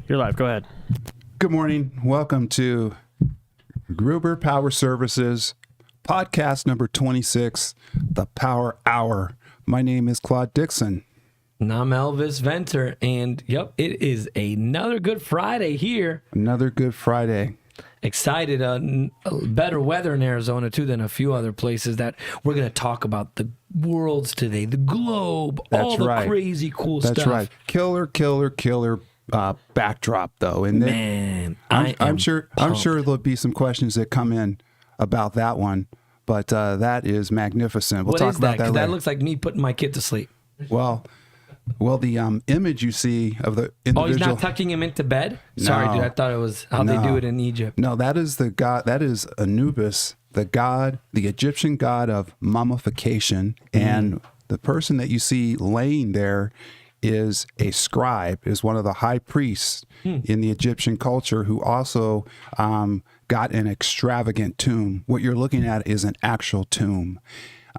You're live. Go ahead. Good morning. Welcome to Gruber Power Services podcast number 26, the Power Hour. My name is Claude Dixon. And I'm Elvis Venter, and yep, it is another good Friday here. Another good Friday. Excited, better weather in Arizona too than a few other places that we're going to talk about the worlds today, the globe, all the crazy cool stuff. That's right. Killer backdrop though, and man, I'm sure there'll be some questions that come in about that one, but that is magnificent. We'll talk about that later. That looks like me putting my kid to sleep. Well, the image you see of the individual. Oh, he's not tucking him into bed? Sorry, dude. I thought it was how they do it in Egypt. No, that is the god. That is Anubis, the Egyptian god of mummification, and the person that you see laying there is a scribe, is one of the high priests in the Egyptian culture, who also got an extravagant tomb. What you're looking at is an actual tomb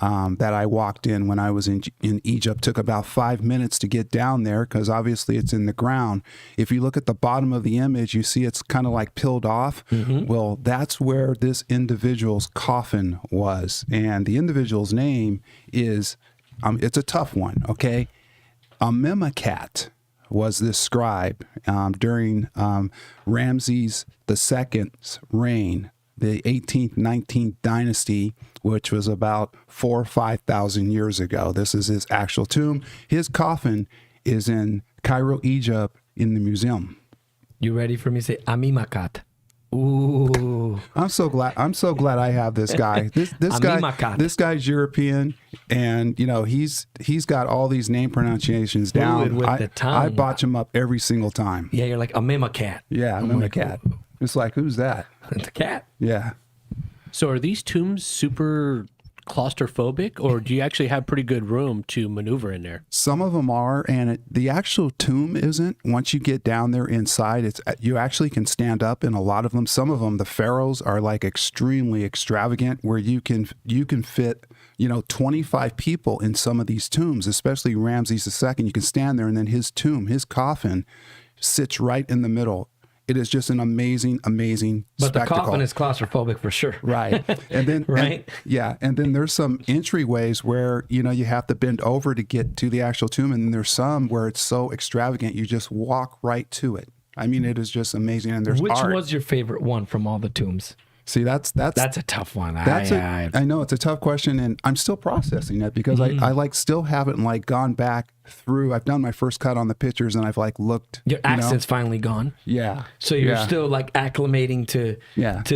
that I walked in when I was in Egypt. Took about 5 minutes to get down there because obviously it's in the ground. If you look at the bottom of the image, you see it's kind of like peeled off. Well, that's where this individual's coffin was. And the individual's name is, it's a tough one, okay? 𝐓𝐢𝐦𝐞 was this scribe during Ramses II's reign, the 18th, 19th dynasty, which was about 4,000 or 5,000 years ago. This is his actual tomb. His coffin is in Cairo, Egypt, in the museum. You ready for me to say 𝐓𝐢𝐦𝐞? Ooh! I'm so glad I have this guy. This guy's European, and you know he's got all these name pronunciations down. With the tongue. I botch him up every single time. Yeah, you're like 𝐓𝐢𝐴. Yeah, 𝐓𝐢𝐴. It's like, who's that? It's a cat. Yeah. So are these tombs super claustrophobic, or do you actually have pretty good room to maneuver in there? Some of them are, and the actual tomb isn't. Once you get down there inside, you actually can stand up in a lot of them. Some of them, the pharaohs, are like extremely extravagant, where you can fit 25 people in some of these tombs, especially Ramses II. You can stand there, and then his tomb, his coffin, sits right in the middle. It is just an amazing spectacle. But the coffin is claustrophobic for sure. Right. And then, right? And then there's some entryways where, you have to bend over to get to the actual tomb. And then there's some where it's so extravagant, you just walk right to it. I mean, it is just amazing. And there's Which art. was your favorite one from all the tombs? See, that's a tough one. I know it's a tough question, and I'm still processing it because I still haven't gone back through. I've done my first cut on the pictures, and I've looked. Your accent's finally gone. Yeah. So you're still acclimating to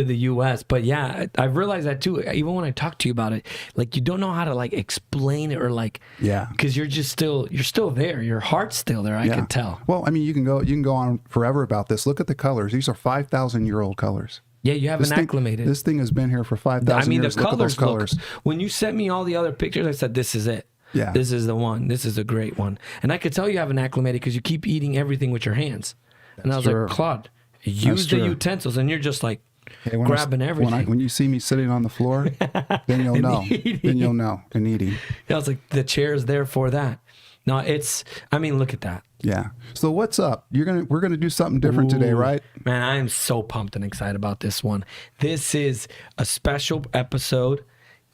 the U.S. But yeah, I've realized that too. Even when I talk to you about it, you don't know how to explain it or because you're still there. Your heart's still there. I can tell. Well, I mean, you can go on forever about this. Look at the colors. These are 5,000-year-old colors. Yeah, you haven't acclimated. This thing has been here for 5,000 years. Look at those colors. When you sent me all the other pictures, I said, this is it. Yeah. This is the one. This is a great one. And I could tell you haven't acclimated because you keep eating everything with your hands. And I was like, Claude, use the utensils. And you're just grabbing everything. When you see me sitting on the floor, then you'll know. Then you'll know. And eating. I was like, the chair's there for that. No, look at that. Yeah. So what's up? We're gonna do something different today, right? Man, I am so pumped and excited about this one. This is a special episode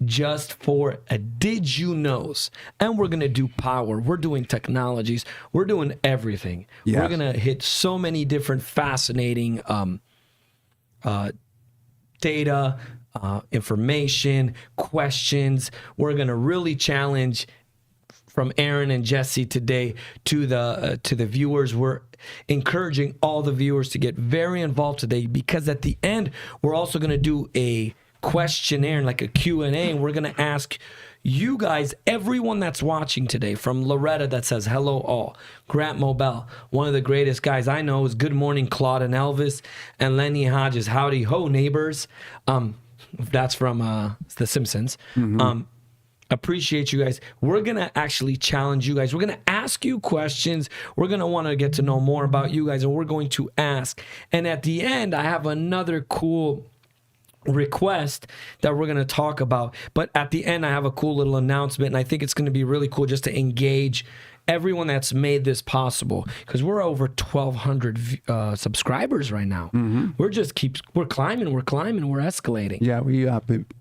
just for a Did You Knows. And we're gonna do power. We're doing technologies. We're doing everything. Yes. We're gonna hit so many different fascinating data, information, questions. We're gonna really challenge from Aaron and Jesse today to the viewers. We're encouraging all the viewers to get very involved today, because at the end we're also going to do a questionnaire, like a Q&A, and we're going to ask you guys, everyone that's watching today, from Loretta that says hello all, Grant Mobel, one of the greatest guys I know, is good morning Claude and Elvis, and Lenny Hodges, howdy ho neighbors. That's from The Simpsons. Appreciate you guys. We're going to actually challenge you guys. We're going to ask you questions. We're going to want to get to know more about you guys, and we're going to ask. And at the end, I have another cool request that we're going to talk about. But at the end, I have a cool little announcement, and I think it's going to be really cool just to engage everyone that's made this possible, because we're over 1,200 subscribers right now. We're climbing, we're escalating. Yeah, we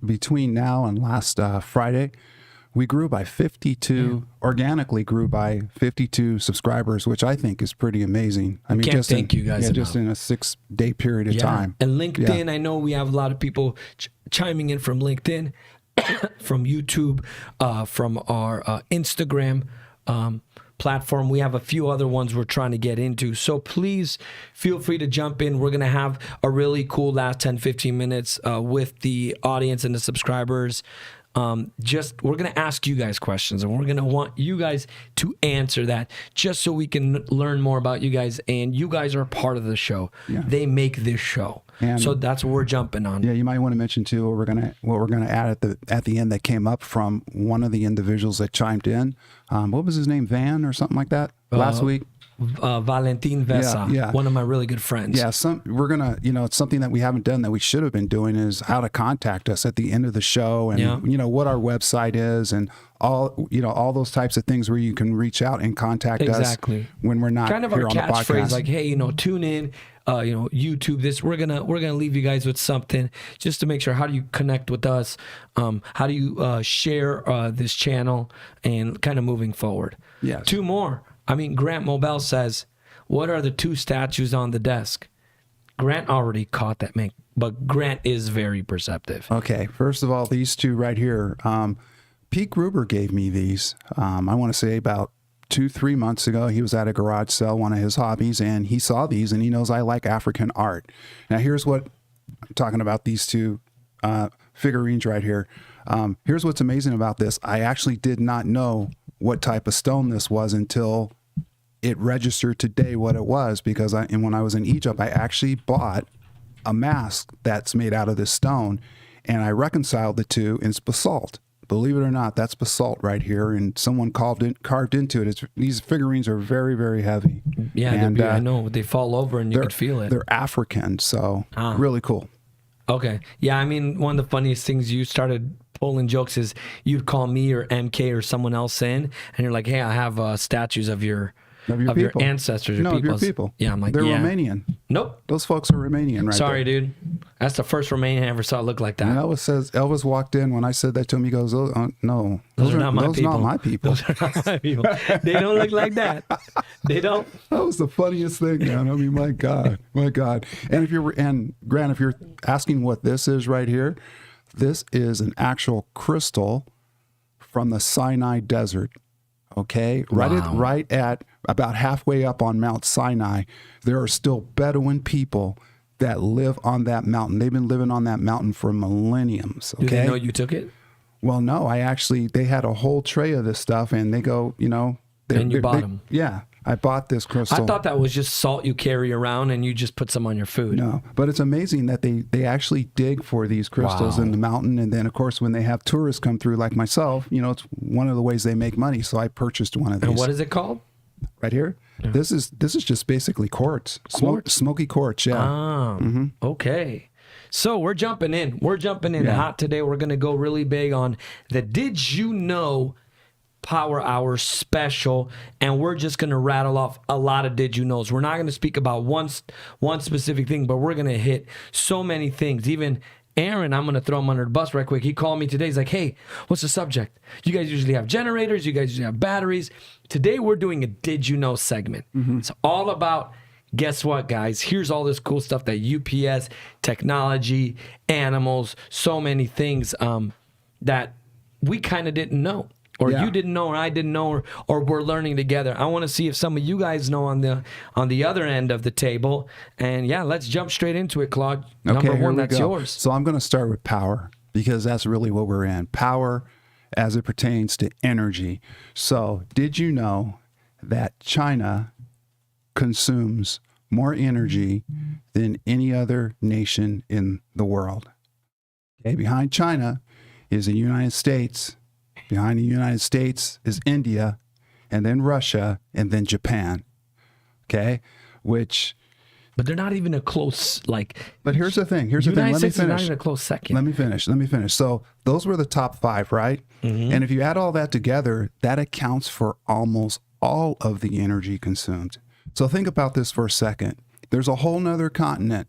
between now and last Friday, we grew by 52, organically grew by 52 subscribers, which I think is pretty amazing. I mean, can't thank you guys just in a 6-day period of time. And LinkedIn, I know we have a lot of people chiming in from LinkedIn, from YouTube, from our Instagram platform. We have a few other ones we're trying to get into. So please feel free to jump in. We're going to have a really cool last 10, 15 minutes with the audience and the subscribers. We're going to ask you guys questions, and we're going to want you guys to answer that, just so we can learn more about you guys. And you guys are part of the show. Yeah. They make this show. And so that's what we're jumping on. Yeah, you might want to mention too what we're gonna add at the end that came up from one of the individuals that chimed in. What was his name? Van or something like that last week. Valentin Vesa, one of my really good friends. Yeah, we're gonna, it's something that we haven't done that we should have been doing is how to contact us at the end of the show, and what our website is, and all those types of things where you can reach out and contact us when we're not kind of here our on the catchphrase, podcast. like, hey, tune in. YouTube this. We're gonna leave you guys with something just to make sure. How do you connect with us? How do you share this channel, and kind of moving forward? Yes. 2 more. I mean, Grant Mobile says, what are the 2 statues on the desk? Grant already caught that, man, but Grant is very perceptive. Okay, first of all, these 2 right here. Pete Gruber gave me these. I want to say about 2-3 months ago. He was at a garage sale, one of his hobbies, and he saw these, and he knows I like African art. Now, here's what I'm talking about, these 2 figurines right here. Here's what's amazing about this. I actually did not know what type of stone this was until it registered today what it was, because when I was in Egypt, I actually bought a mask that's made out of this stone, and I reconciled the 2, and it's basalt. Believe it or not, that's basalt right here, and someone carved into it. These figurines are very, very heavy. Yeah, and, I know. They fall over and you can feel it. They're African, so really cool. Okay. Yeah, I mean, one of the funniest things you started pulling jokes is you'd call me or MK or someone else in, and you're like, hey, I have statues of your ancestors. No, of your people. Yeah, I'm like, they're Romanian. Nope. Those folks are Romanian, right? Sorry, there. Dude. That's the first Romanian I ever saw look like that. And Elvis walked in when I said that to him. He goes, no, those are not my people. Not my people. Those are not my people. They don't look like that. They don't. That was the funniest thing, man. I mean, my God. And Grant, if you're asking what this is right here, this is an actual crystal from the Sinai Desert. Okay, right at about halfway up on Mount Sinai, there are still Bedouin people that live on that mountain. They've been living on that mountain for millenniums. Okay? Do they know you took it? Well, no, they had a whole tray of this stuff, and they go, and you bought them. Yeah, I bought this crystal. I thought that was just salt you carry around and you just put some on your food. No, but it's amazing that they actually dig for these crystals in the mountain. And then, of course, when they have tourists come through like myself, it's one of the ways they make money. So I purchased one of these. And what is it called? Right here? Yeah. This is just basically quartz. Smoky quartz, yeah. Okay. So we're jumping in. Hot today. We're going to go really big on the Did You Know Power Hour special, and we're just going to rattle off a lot of did you knows. We're not going to speak about one specific thing, but we're going to hit so many things. Even Aaron, I'm going to throw him under the bus right quick. He called me today. He's like, hey, what's the subject? You guys usually have generators. You guys usually have batteries. Today we're doing a Did You Know segment. It's all about, guess what, guys? Here's all this cool stuff that UPS, technology, animals, so many things that we kind of didn't know. Or you didn't know, or I didn't know, or we're learning together. I want to see if some of you guys know on the other end of the table. And yeah, let's jump straight into it, Claude. Number one, that's yours. So I'm going to start with power, because that's really what we're in. Power as it pertains to energy. So did you know that China consumes more energy than any other nation in the world? Okay, behind China is the United States. Behind the United States is India, and then Russia, and then Japan. Okay, but they're not even a close But here's the thing. Let me finish. Not even a close second. Let me finish. So those were the top 5, right? And if you add all that together, that accounts for almost all of the energy consumed. So think about this for a second. There's a whole nother continent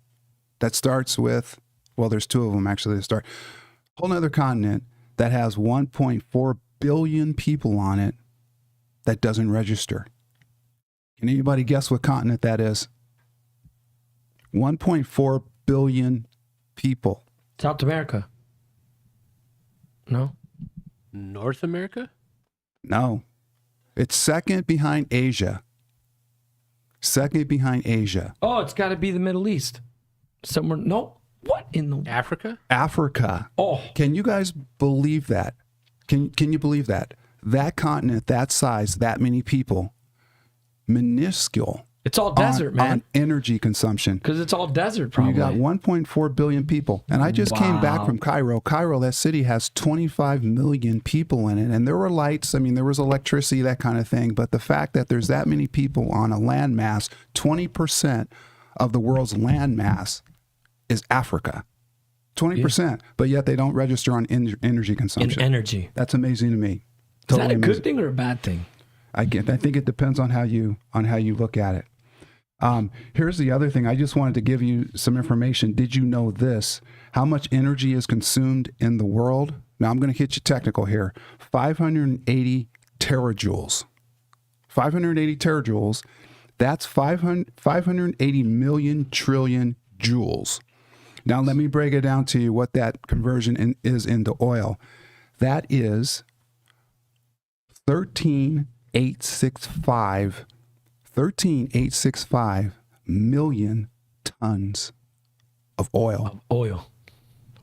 that starts with, well, there's two of them actually that start, whole nother continent that has 1.4 billion people on it that doesn't register. Can anybody guess what continent that is? 1.4 billion people. South America. No? North America? No. It's second behind Asia. Second behind Asia. Oh, it's got to be the Middle East. Somewhere. No. What in the Africa? Africa. Oh, Can you guys believe that? Can you believe that? That continent, that size, that many people, minuscule it's all desert, man. on energy consumption. Because it's all desert, probably. You got 1.4 billion people. And I just came back from Cairo. Cairo, that city has 25 million people in it. And there were lights. I mean, there was electricity, that kind of thing. But the fact that there's that many people on a landmass, 20% of the world's landmass is Africa. 20%. But yet they don't register on energy consumption. In energy. That's amazing to me. Is that a amazing. good thing or a bad thing? I think it depends on how you look at it. Here's the other thing. I just wanted to give you some information. Did you know this? How much energy is consumed in the world? Now I'm going to get you technical here. 580 terajoules. 580 terajoules. That's 580 million trillion joules. Now let me break it down to you what that conversion is into oil. That is 13,865 million tons of oil.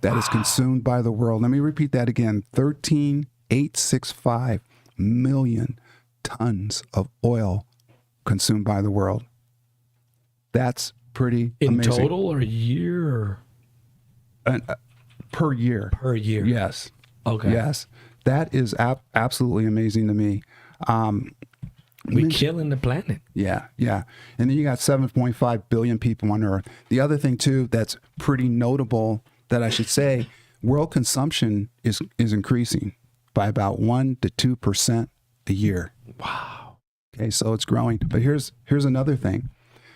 That is consumed by the world. Let me repeat that again. 13,865 million tons of oil consumed by the world. That's pretty amazing. In total or a year? Per year. Per year. Yes. Okay. Yes. That is absolutely amazing to me. We're killing the planet. Yeah, yeah. And then you got 7.5 billion people on Earth. The other thing, too, that's pretty notable that I should say, world consumption is increasing by about 1 to 2% a year. Wow. Okay, so it's growing. But here's another thing.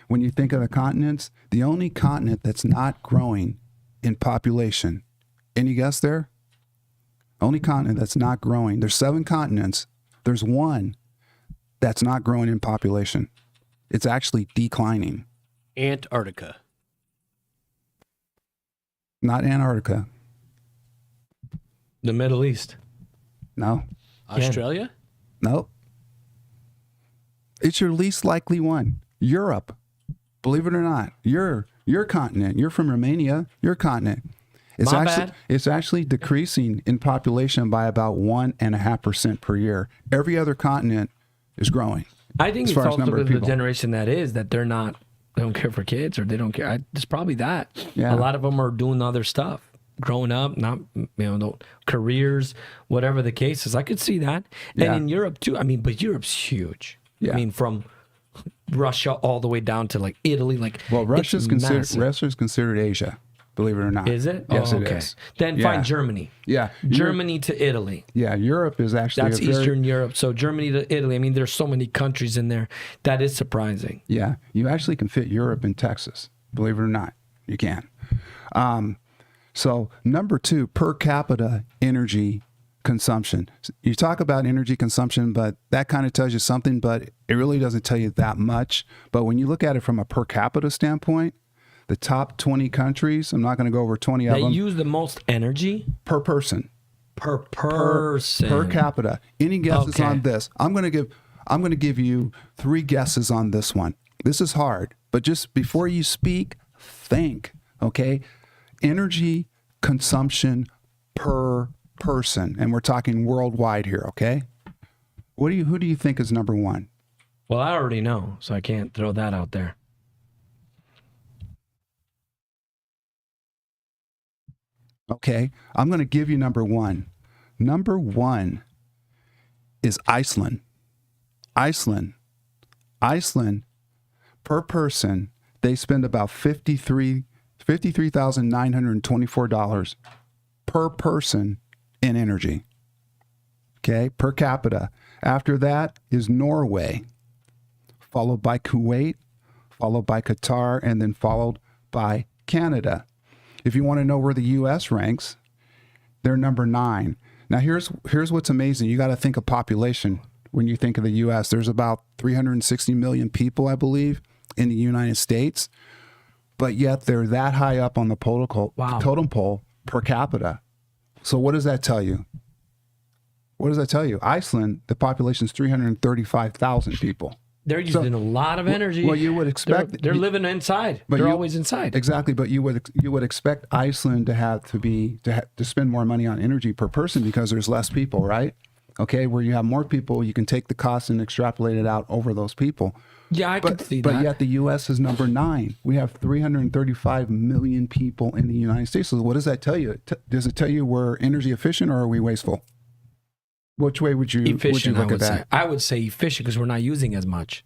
When you think of the continents, the only continent that's not growing in population, any guess there? Only continent that's not growing. There's 7 continents. There's one that's not growing in population. It's actually declining. Antarctica. Not Antarctica. The Middle East. No. Australia? Nope. It's your least likely one. Europe. Believe it or not. Your continent. You're from Romania. Your continent. It's actually decreasing in population by about 1.5% per year. Every other continent is growing. I think it's also because the generation that they don't care for kids or they don't care. It's probably that. Yeah. A lot of them are doing other stuff. Growing up, careers, whatever the case is. I could see that. Yeah. And in Europe too. I mean, but Europe's huge. Yeah. I mean, from Russia all the way down to like Italy. Well, Russia's considered Asia. Believe it or not. Is it? Yes, it is. is. Then find Germany. Yeah. Germany to Italy. Yeah, Europe is actually... That's Eastern Europe. So Germany to Italy. I mean, there's so many countries in there. That is surprising. Yeah. You actually can fit Europe in Texas. Believe it or not. You can. So number 2, per capita energy consumption. You talk about energy consumption, but that kind of tells you something, but it really doesn't tell you that much. But when you look at it from a per capita standpoint, the top 20 countries, I'm not going to go over 20 of them. They use the most energy? Per person. Per person. Per capita. Any guesses on this? I'm going to give you 3 guesses on this one. This is hard, but just before you speak, think, okay? Energy consumption per person, and we're talking worldwide here, okay? Who do you think is number 1? Well, I already know, so I can't throw that out there. Okay, I'm going to give you number 1. Number 1 is Iceland. Iceland, per person, they spend about $53,924 per person in energy. Okay, per capita. After that is Norway, followed by Kuwait, followed by Qatar, and then followed by Canada. If you want to know where the U.S. ranks, they're number 9. Now, here's what's amazing. You got to think of population when you think of the U.S. There's about 360 million people, I believe, in the United States, but yet they're that high up on the totem pole per capita. So what does that tell you? What does that tell you? Iceland, the population is 335,000 people. They're using a lot of energy. Well, you would expect they're living inside. But They're always inside. Exactly, but you would expect Iceland to spend more money on energy per person because there's less people, right? Okay, where you have more people, you can take the cost and extrapolate it out over those people. Yeah, I can see that. But yet the U.S. is number 9. We have 335 million people in the United States. So what does that tell you? Does it tell you we're energy efficient or are we wasteful? Which way would you look at that? I would say efficient because we're not using as much.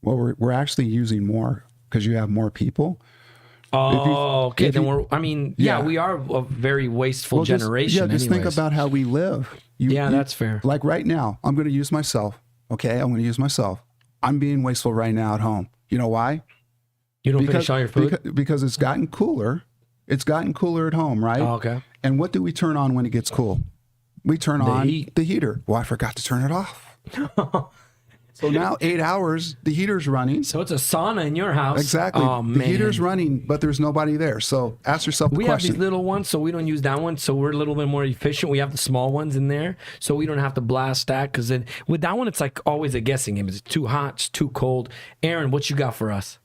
Well, we're actually using more because you have more people. Oh, okay. Then we are a very wasteful generation. Just think about how we live. That's fair. Like right now, I'm going to use myself. Okay, I'm going to use myself. I'm being wasteful right now at home. You know why? You don't finish all your food? Because it's gotten cooler. It's gotten cooler at home, right? Oh, okay. And what do we turn on when it gets cool? We turn on the heater. Well, I forgot to turn it off. So now 8 hours, the heater's running. So it's a sauna in your house. Exactly. Oh, man. The heater's running, but there's nobody there. So ask yourself the question. We have these little ones, so we don't use that one. So we're a little bit more efficient. We have the small ones in there, so we don't have to blast that. Because then with that one, it's like always a guessing game. Is it too hot? It's too cold? Aaron, what you got for us?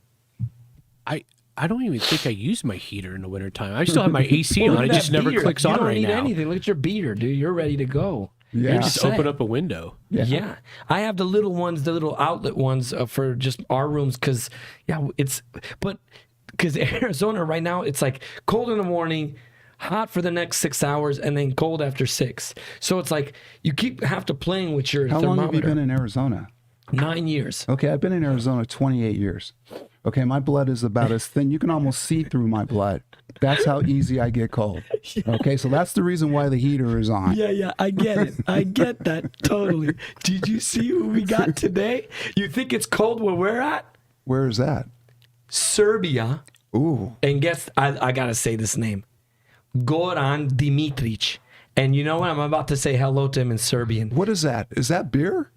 I don't even think I use my heater in the wintertime. I still have my AC on. It just never clicks on right now. You don't need anything. Look at your beater, dude. You're ready to go. Yeah. You just open up a window. Yeah. I have the little ones, the little outlet ones for just our rooms because, because Arizona right now, it's like cold in the morning, hot for the next 6 hours, and then cold after 6. So it's like you have to playing with your thermometer. How long have you been in Arizona? 9 years. Okay, I've been in Arizona 28 years. Okay, my blood is about as thin. You can almost see through my blood. That's how easy I get cold. Okay, so that's the reason why the heater is on. Yeah, I get it. I get that totally. Did you see who we got today? You think it's cold where we're at? Where is that? Serbia. Ooh. And guess, I got to say this name. Goran Dimitric. And you know what? I'm about to say hello to him in Serbian. What is that? Is that beer?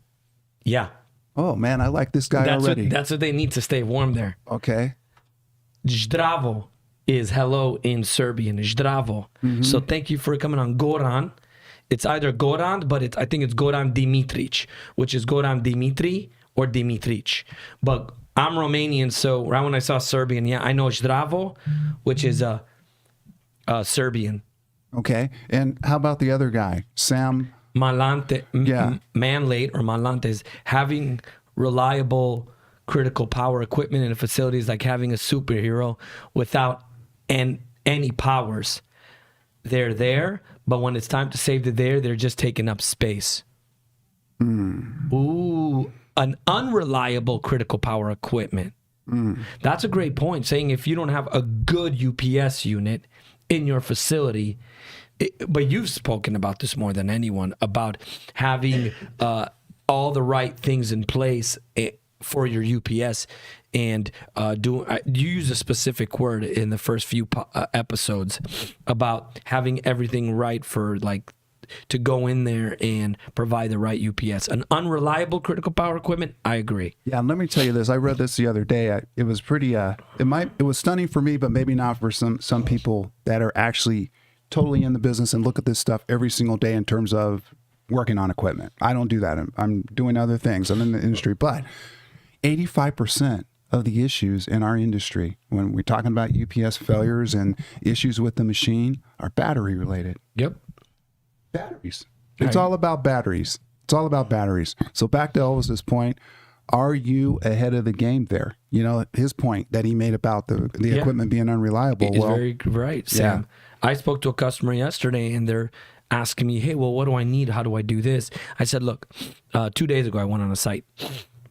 Yeah. Oh, man, I like this guy already. That's what they need to stay warm there. Okay. Zdravo is hello in Serbian. Zdravo. Mm-hmm. So thank you for coming on, Goran. It's either Goran, but I think it's Goran Dimitric, which is Goran Dimitri or Dimitric. But I'm Romanian, so right when I saw Serbian, I know Zdravo, which is Serbian. Okay. And how about the other guy, Sam? Malante, Manlate or Malantes, having reliable critical power equipment in a facility is like having a superhero without any powers. They're there, but when it's time to save the day, they're just taking up space. Ooh, an unreliable critical power equipment. That's a great point, saying if you don't have a good UPS unit in your facility, but you've spoken about this more than anyone, about having all the right things in place for your UPS. And you use a specific word in the first few episodes about having everything right for to go in there and provide the right UPS. An unreliable critical power equipment, I agree. Yeah, and let me tell you this. I read this the other day. It was pretty, it was stunning for me, but maybe not for some people that are actually totally in the business and look at this stuff every single day in terms of working on equipment. I don't do that. I'm doing other things. I'm in the industry, but 85% of the issues in our industry, when we're talking about UPS failures and issues with the machine, are battery related. Yep. Batteries. It's all about batteries. It's all about batteries. So back to Elvis's point, are you ahead of the game there? You know, his point that he made about the equipment being unreliable. He's very right, Sam. Yeah. I spoke to a customer yesterday and they're asking me, hey, well, what do I need? How do I do this? I said, look, 2 days ago, I went on a site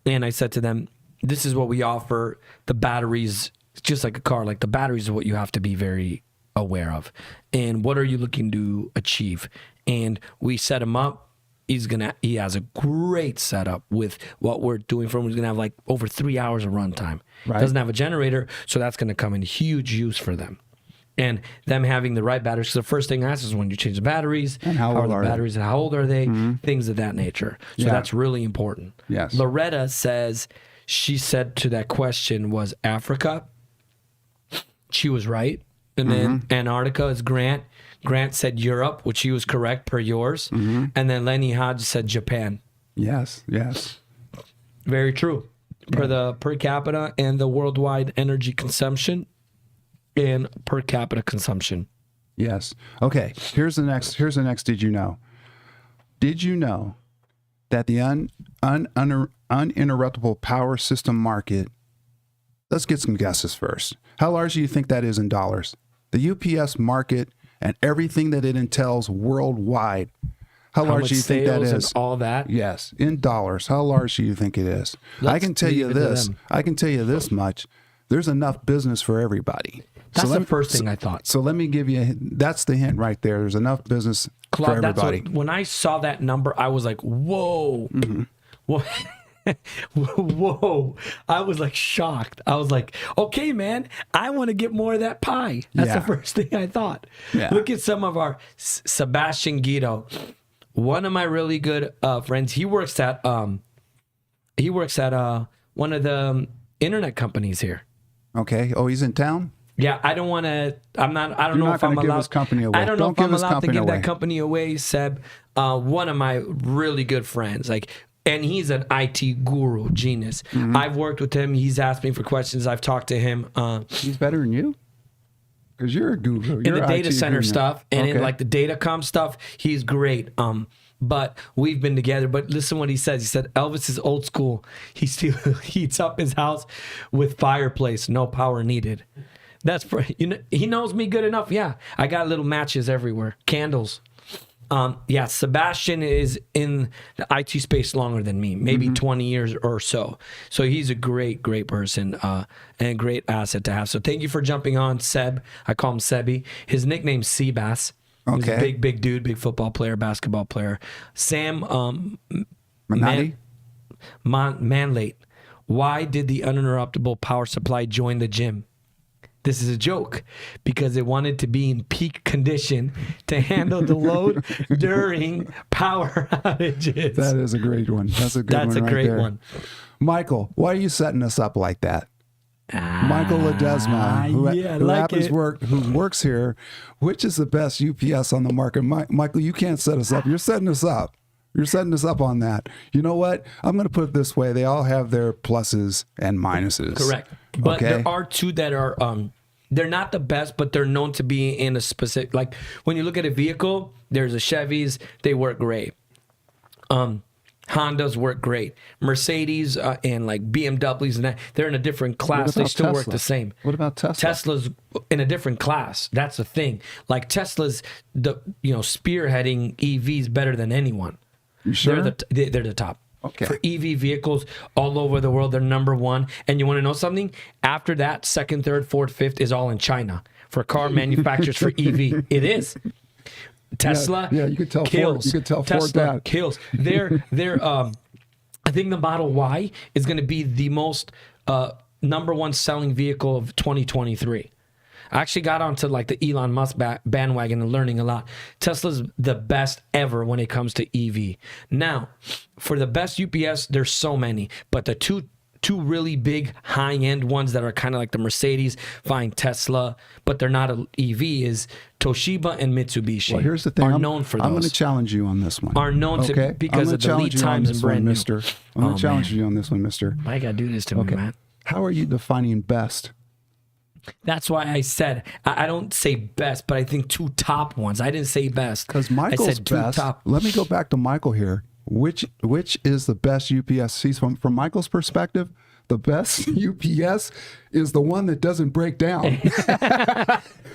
and I said to them, this is what we offer. The batteries, it's just like a car, like the batteries are what you have to be very aware of. And what are you looking to achieve? And we set them up he has a great setup with what we're doing for him. He's gonna have like over 3 hours of runtime. Right. Doesn't have a generator, so that's gonna come in huge use for them. And them having the right batteries. So the first thing I ask is when you change the batteries, and how old are the are they? batteries, and how old are they? Things of that nature. So Yeah. that's really important. Yes. Loretta says she said to that question was Africa. She was right. And then Antarctica is Grant. Grant said Europe, which he was correct per yours. And then Lenny Hodge said Japan. Yes. Very true. Per the per capita and the worldwide energy consumption and per capita consumption. Yes. Okay. Here's the next. Did you know? Did you know that the uninterruptible power system market? Let's get some guesses first. How large do you think that is in dollars? The UPS market and everything that it entails worldwide. How large do you think that sales is? and all that? Yes, in dollars. How large do you think it is? I Let's can tell you leave it to this. them. I can tell you this much. There's enough business for everybody. That's let the me- first thing I thought. So let me give you. That's the hint right there. There's enough business for Claude, everybody. when I saw that number, I was like, whoa. Whoa. Whoa. I was like shocked. I was like, okay, man, I want to get more of that pie. That's Yeah. the first thing I thought. Yeah. Look at some of our Sebastian Guido. One of my really good friends, he works at one of the internet companies here. Okay. Oh, he's in town. Yeah, I don't want to. I don't You're know not if I'm gonna give allowed. his company away. I don't know Don't if I'm give his allowed to company give away. that company away, Seb. One of my really good friends, and he's an IT guru, genius. Mm-hmm. I've worked with him. He's asked me for questions. I've talked to him He's better than you. Because you're a guru. in You're the an data IT center guru. stuff and in Okay. like the datacom stuff. He's great. But we've been together. But listen what he says. He said Elvis is old school. He still heats up his house with fireplace, no power needed. That's he knows me good enough. Yeah, I got little matches everywhere, candles. Yeah, Sebastian is in the IT space longer than me, maybe 20 years or so. So he's a great person and a great asset to have. So thank you for jumping on, Seb. I call him Sebi. His nickname's Seabass. He's a Okay. big dude, big football player, basketball player. Sam Minotti? Manlate. Why did the uninterruptible power supply join the gym? This is a joke because it wanted to be in peak condition to handle the load during power outages. That is a great one. That's a good one. That's a right great there. one. Michael, why are you setting us up like that? Michael Ledesma, yeah, I who like happens it. who works here. Which is the best UPS on the market? Michael, you can't set us up. You're setting us up. You're setting us up on that. You know what? I'm going to put it this way. They all have their pluses and minuses. Correct. But Okay? there are two that are they're not the best, but they're known to be in a specific, like when you look at a vehicle, there's a Chevys, they work great. Hondas work great. Mercedes and like BMWs and that, they're in a different class. What They about still work Tesla? the same. What about Tesla? Tesla's in a different class. That's the thing. Like Tesla's spearheading EVs better than anyone. You sure? They're the top. Okay. For EV vehicles all over the world, they're number one. And you want to know something? After that, second, third, fourth, fifth is all in China for car manufacturers for EV. It is. Tesla, Yeah, you could tell Ford- kills. you could tell Ford Tesla that. kills. They're I think the Model Y is going to be the most number one selling vehicle of 2023. I actually got onto like the Elon Musk bandwagon and learning a lot. Tesla's the best ever when it comes to EV. Now, for the best UPS, there's so many, but the two really big high-end ones that are kind of like the Mercedes, fine, Tesla, but they're not an EV is Toshiba and Mitsubishi. Well, here's the thing. Are I'm known for those. I'm going to challenge you on this one. Are known to- Okay? because I'm of gonna the lead challenge you on times this and brand one, new. mister. I'm going Oh, to challenge you on this one, mister. Why you gotta do this to me, man? How are you defining best? That's why I said I don't say best, but I think two top ones. I didn't say best Because I Michael's said two best. top. Let me go back to Michael here. Which is the best UPS? See, from Michael's perspective, the best UPS is the one that doesn't break down.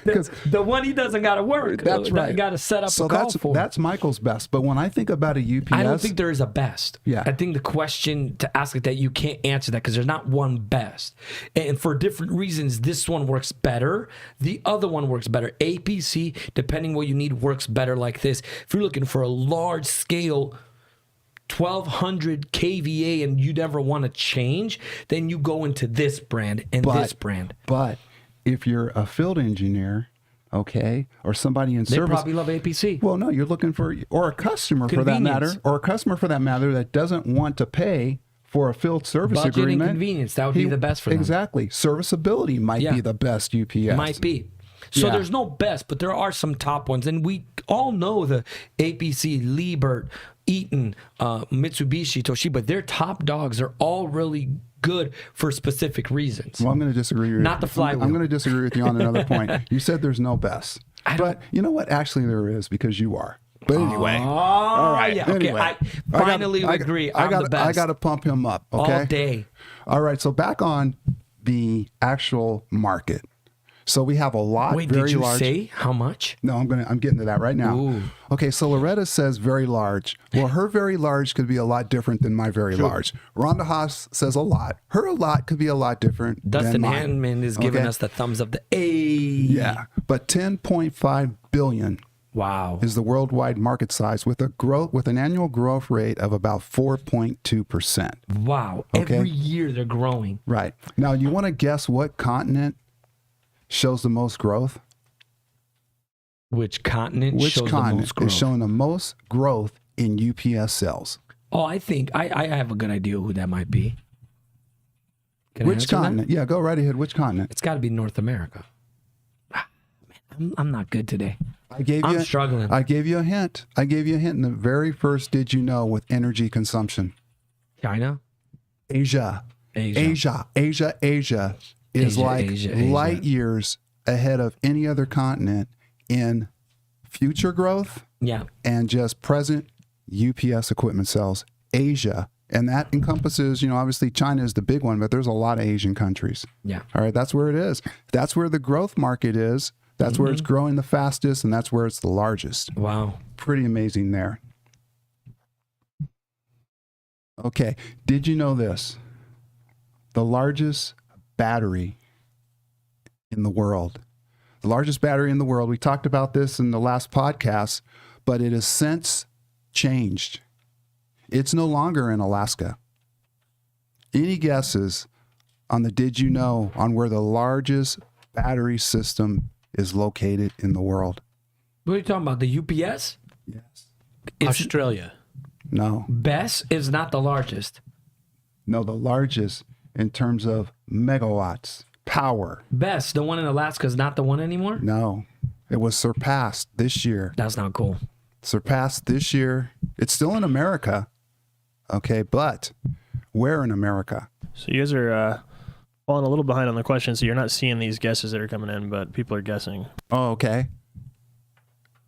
Because The one he doesn't got to work. that's right. Got to set up so a call for. that's Michael's best. But when I think about a UPS, I don't think there is a best. Yeah. I think the question to ask it that you can't answer that because there's not one best. And for different reasons, this one works better. The other one works better. APC, depending what you need, works better like this. If you're looking for a large scale 1200 kVA and you'd ever want to change, then you go into this brand and this brand. But if you're a field engineer, okay, or somebody in They service, probably love APC. well, no, you're looking for, or a customer for that matter, that doesn't want to pay for a field service Budget agreement. and convenience, that would be the best for them. Exactly. Serviceability might be the best UPS. Might be. So Yeah. there's no best, but there are some top ones. And we all know the APC, Liebert, Eaton, Mitsubishi, Toshiba. Their top dogs are all really good for specific reasons. Well, I'm going to disagree with you. Not the flywheel. I'm going to disagree with you on another point. You said there's no best. But you know what? Actually, there is, because you are. But anyway. All right. Yeah, okay. Anyway. I finally agree. I'm the best. I got to pump him up. Okay. All day. All right. So back on the actual market. So we have a lot. Wait, very did you large. say how much? No, I'm getting to that right now. Ooh. Okay, so Loretta says very large. Well, her very large could be a lot different than my very large. Rhonda Haas says a lot. Her a lot could be a lot different Dustin than mine. Handman is giving Okay? us the thumbs up. The A. Yeah, but 10.5 billion Wow. is the worldwide market size with an annual growth rate of about 4.2%. Wow. Okay. Every year they're growing. Right. Now, you want to guess what continent shows the most growth? Which continent Which shows the continent most growth? is showing the most growth in UPS sales? Oh, I think I have a good idea who that might be. Can I Which answer that? continent? Yeah, go right ahead. Which continent? It's got to be North America. Man, I'm not good today. I'm struggling. I gave you a hint. I gave you a hint in the very first Did You Know with energy consumption. China? Asia is Asia, like Asia. light years ahead of any other continent in future growth Yeah. and just present UPS equipment sales. Asia. And that encompasses, obviously China is the big one, but there's a lot of Asian countries. Yeah. All right, that's where it is. That's where the growth market is. That's where it's growing the fastest, and that's where it's the largest. Wow. Pretty amazing there. Okay, did you know this? The largest battery in the world. The largest battery in the world. We talked about this in the last podcast, but it has since changed. It's no longer in Alaska. Any guesses on the Did You Know on where the largest battery system is located in the world? What are you talking about? The UPS? Yes. Australia. No. Best is not the largest. No, the largest in terms of megawatts, power. Best, the one in Alaska is not the one anymore? No. It was surpassed this year. That's not cool. Surpassed this year. It's still in America. Okay, but where in America? So you guys are falling a little behind on the question, so you're not seeing these guesses that are coming in, but people are guessing. Oh, okay.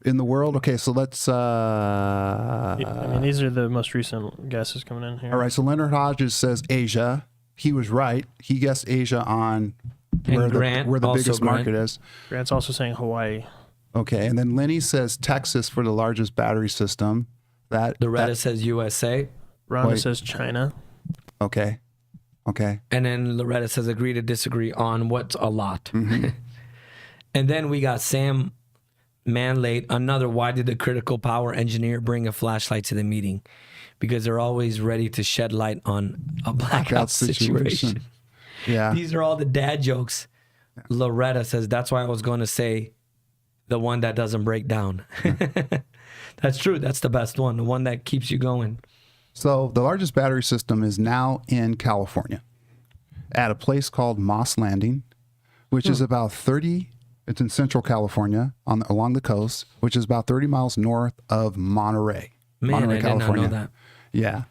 In the world? Okay, so let's... I mean, these are the most recent guesses coming in here. All right, so Leonard Hodges says Asia. He was right. He guessed Asia on where Grant, the also biggest Grant. market is. Grant's also saying Hawaii. Okay, and then Lenny says Texas for the largest battery system. Loretta says USA. Rhonda Wait. says China. Okay. And then Loretta says agree to disagree on what's a lot. Mm-hmm. And then we got Sam Manlate, another why did the critical power engineer bring a flashlight to the meeting? Because they're always ready to shed light on a blackout situation. Yeah. These are all the dad jokes. Loretta says that's why I was going to say the one that doesn't break down. That's true. That's the best one. The one that keeps you going. So the largest battery system is now in California at a place called Moss Landing, which is about 30, it's in central California along the coast, which is about 30 miles north of Monterey. Man, Monterey, I did not know that. Yeah.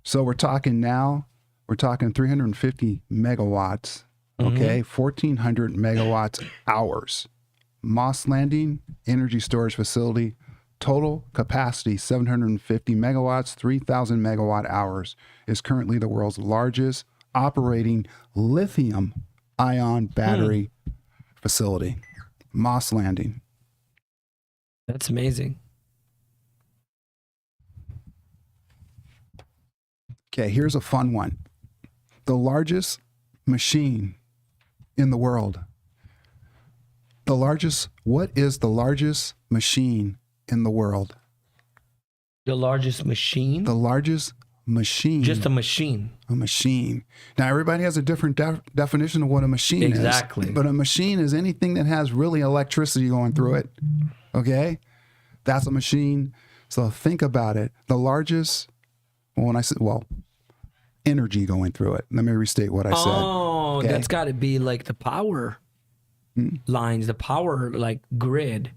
So we're talking 350 megawatts, okay, 1,400 megawatts hours. Moss Landing energy storage facility, total capacity 750 megawatts, 3,000 megawatt hours, is currently the world's largest operating lithium ion battery facility. Moss Landing. That's amazing. Okay, here's a fun one. The largest machine in the world. What is the largest machine in the world? The largest machine? The largest machine. Just a machine. A machine. Now, everybody has a different definition of what a machine Exactly. is. But a machine is anything that has really electricity going through it. Okay? That's a machine. So think about it. The largest, when I said, energy going through it. Let me restate what I said. Oh, Okay? that's got to be like the power lines, the power like grid.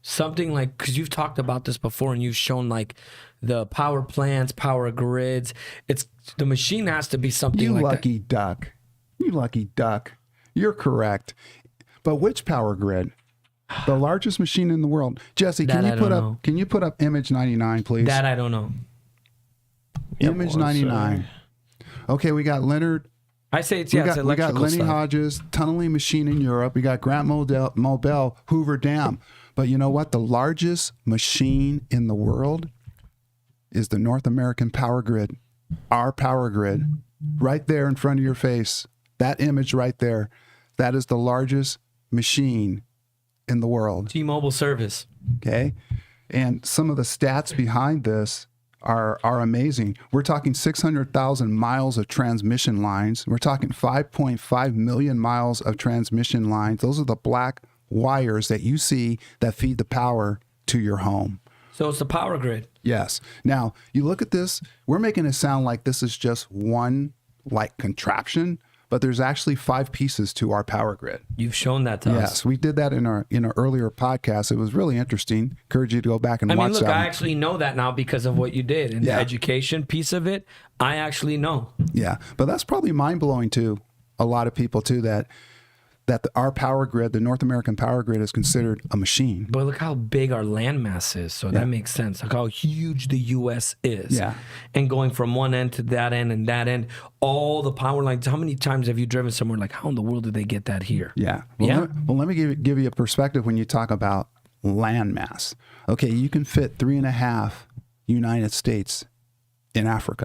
Something like, because you've talked about this before and you've shown like the power plants, power grids. It's the machine has to be something You like lucky duck. You lucky duck. You're correct. But which power grid? The largest machine in the world. Jesse, That I don't can know. you put up image 99, please? that. I don't know. Image 99. Okay, we got Leonard. I say it's, We yeah, it's got Lenny electrical stuff. Hodges, tunneling machine in Europe. We got Grant Mobile, Hoover Dam. But you know what? The largest machine in the world is the North American power grid. Our power grid. Right there in front of your face. That image right there. That is the largest machine in the world. T-Mobile service. Okay. And some of the stats behind this are amazing. We're talking 600,000 miles of transmission lines. We're talking 5.5 million miles of transmission lines. Those are the black wires that you see that feed the power to your home. So it's the power grid. Yes. Now, you look at this, we're making it sound like this is just one like contraption, but there's actually 5 pieces to our power grid. You've shown that to us. Yes, we did that in our earlier podcast. It was really interesting. Encourage you to go back and I watch mean, look, that. I actually know that now because of what you did. And Yeah. the education piece of it, I actually know. Yeah, but that's probably mind-blowing to a lot of people too, that our power grid, the North American power grid, is considered a machine. But look how big our landmass is. So that makes sense. Look how huge the U.S. is. Yeah. And going from one end to that end and that end, all the power lines. How many times have you driven somewhere like, how in the world did they get that here? Yeah. Yeah. Let me give you a perspective when you talk about landmass. Okay, you can fit 3.5 United States in Africa,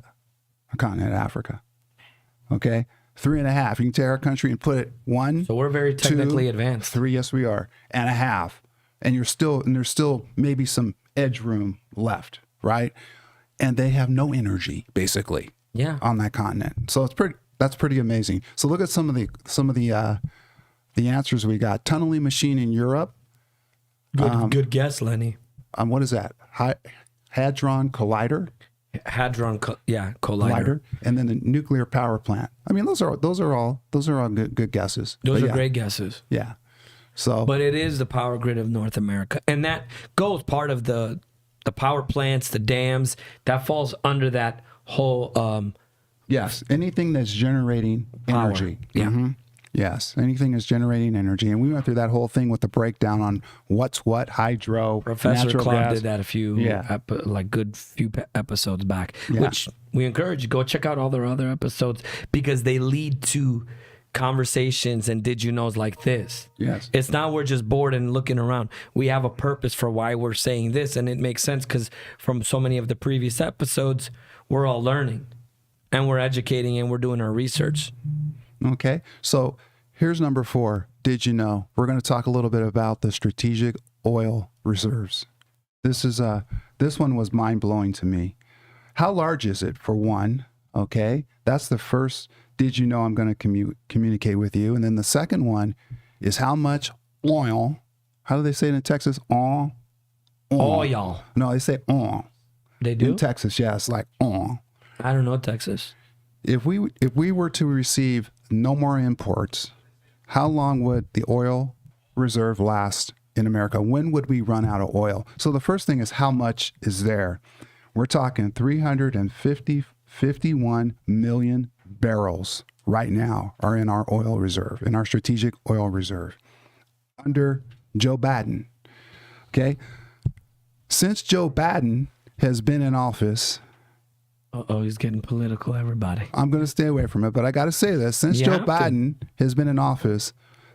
a continent of Africa. Okay, 3.5. You can take our country and put it 1. So we're very technically advanced. 3. Yes, we are, and a half. And there's still maybe some edge room left, right? And they have no energy basically. Yeah. On that continent. So that's pretty amazing. So look at some of the answers we got. Tunneling machine in Europe. Good guess, Lenny. What is that? Hadron Collider. Collider. And then the nuclear power plant. I mean, those are all good guesses. Those But are yeah, great guesses. Yeah. So But it is the power grid of North America. And that goes part of the power plants, the dams, that falls under that whole yes, anything that's generating power. energy. Yeah. Mhm. Yes, anything that's generating energy. And we went through that whole thing with the breakdown on what's what, hydro, Professor natural Claude gas. did that a few, episodes back, Yeah. which we encourage you, go check out all their other episodes because they lead to conversations and did you knows like this. Yes. It's not we're just bored and looking around. We have a purpose for why we're saying this, and it makes sense because from so many of the previous episodes, we're all learning and we're educating and we're doing our research. Okay, so here's number 4. Did you know? We're going to talk a little bit about the strategic oil reserves. This one was mind blowing to me. How large is it for one? Okay, that's the first. Did you know? I'm going to communicate with you, and then the second one is how much oil. How do they say it in Texas? Oil. Oil. No, they say oil. They do? In Texas, yeah, it's like oil. I don't know, Texas. If we were to receive no more imports, how long would the oil reserve last in America? When would we run out of oil? So the first thing is how much is there? We're talking 51 million barrels right now are in our oil reserve, in our strategic oil reserve, under Joe Biden. Okay? Since Joe Biden has been in office, He's getting political, everybody. I'm going to stay away from it, but I got to say this. Since You Joe have to. Biden has been in office,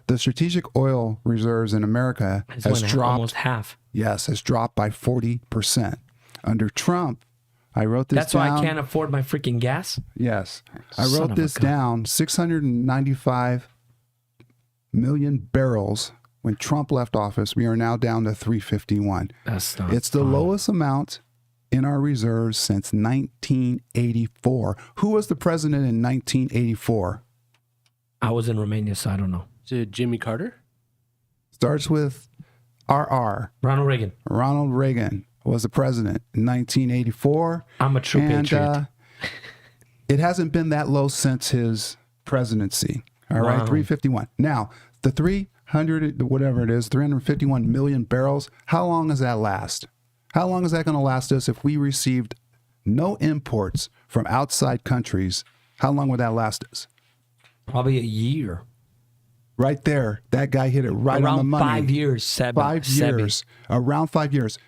the strategic oil reserves in America It's has went dropped. almost half. Yes, has dropped by 40%. Under Trump, I wrote this That's down. why I can't afford my freaking gas. Yes. I Son wrote of a this gun. down. 695 million barrels. When Trump left office, we are now down to 351. That's not It's the lowest amount in our reserves since 1984. Who was the president in 1984? I was in Romania, so I don't know. Is it Jimmy Carter? Starts with RR. Ronald Reagan. Ronald Reagan was the president in 1984. I'm a true patriot. It hasn't been that low since his presidency. All right, Wow. 351. Now, the 300, whatever it is, 351 million barrels, how long does that last? How long is that going to last us if we received no imports from outside countries? How long would that last us? Probably a year. Right there, that guy hit it right Around on the money. 5 years, Sebi. 5 years. Around 5 years.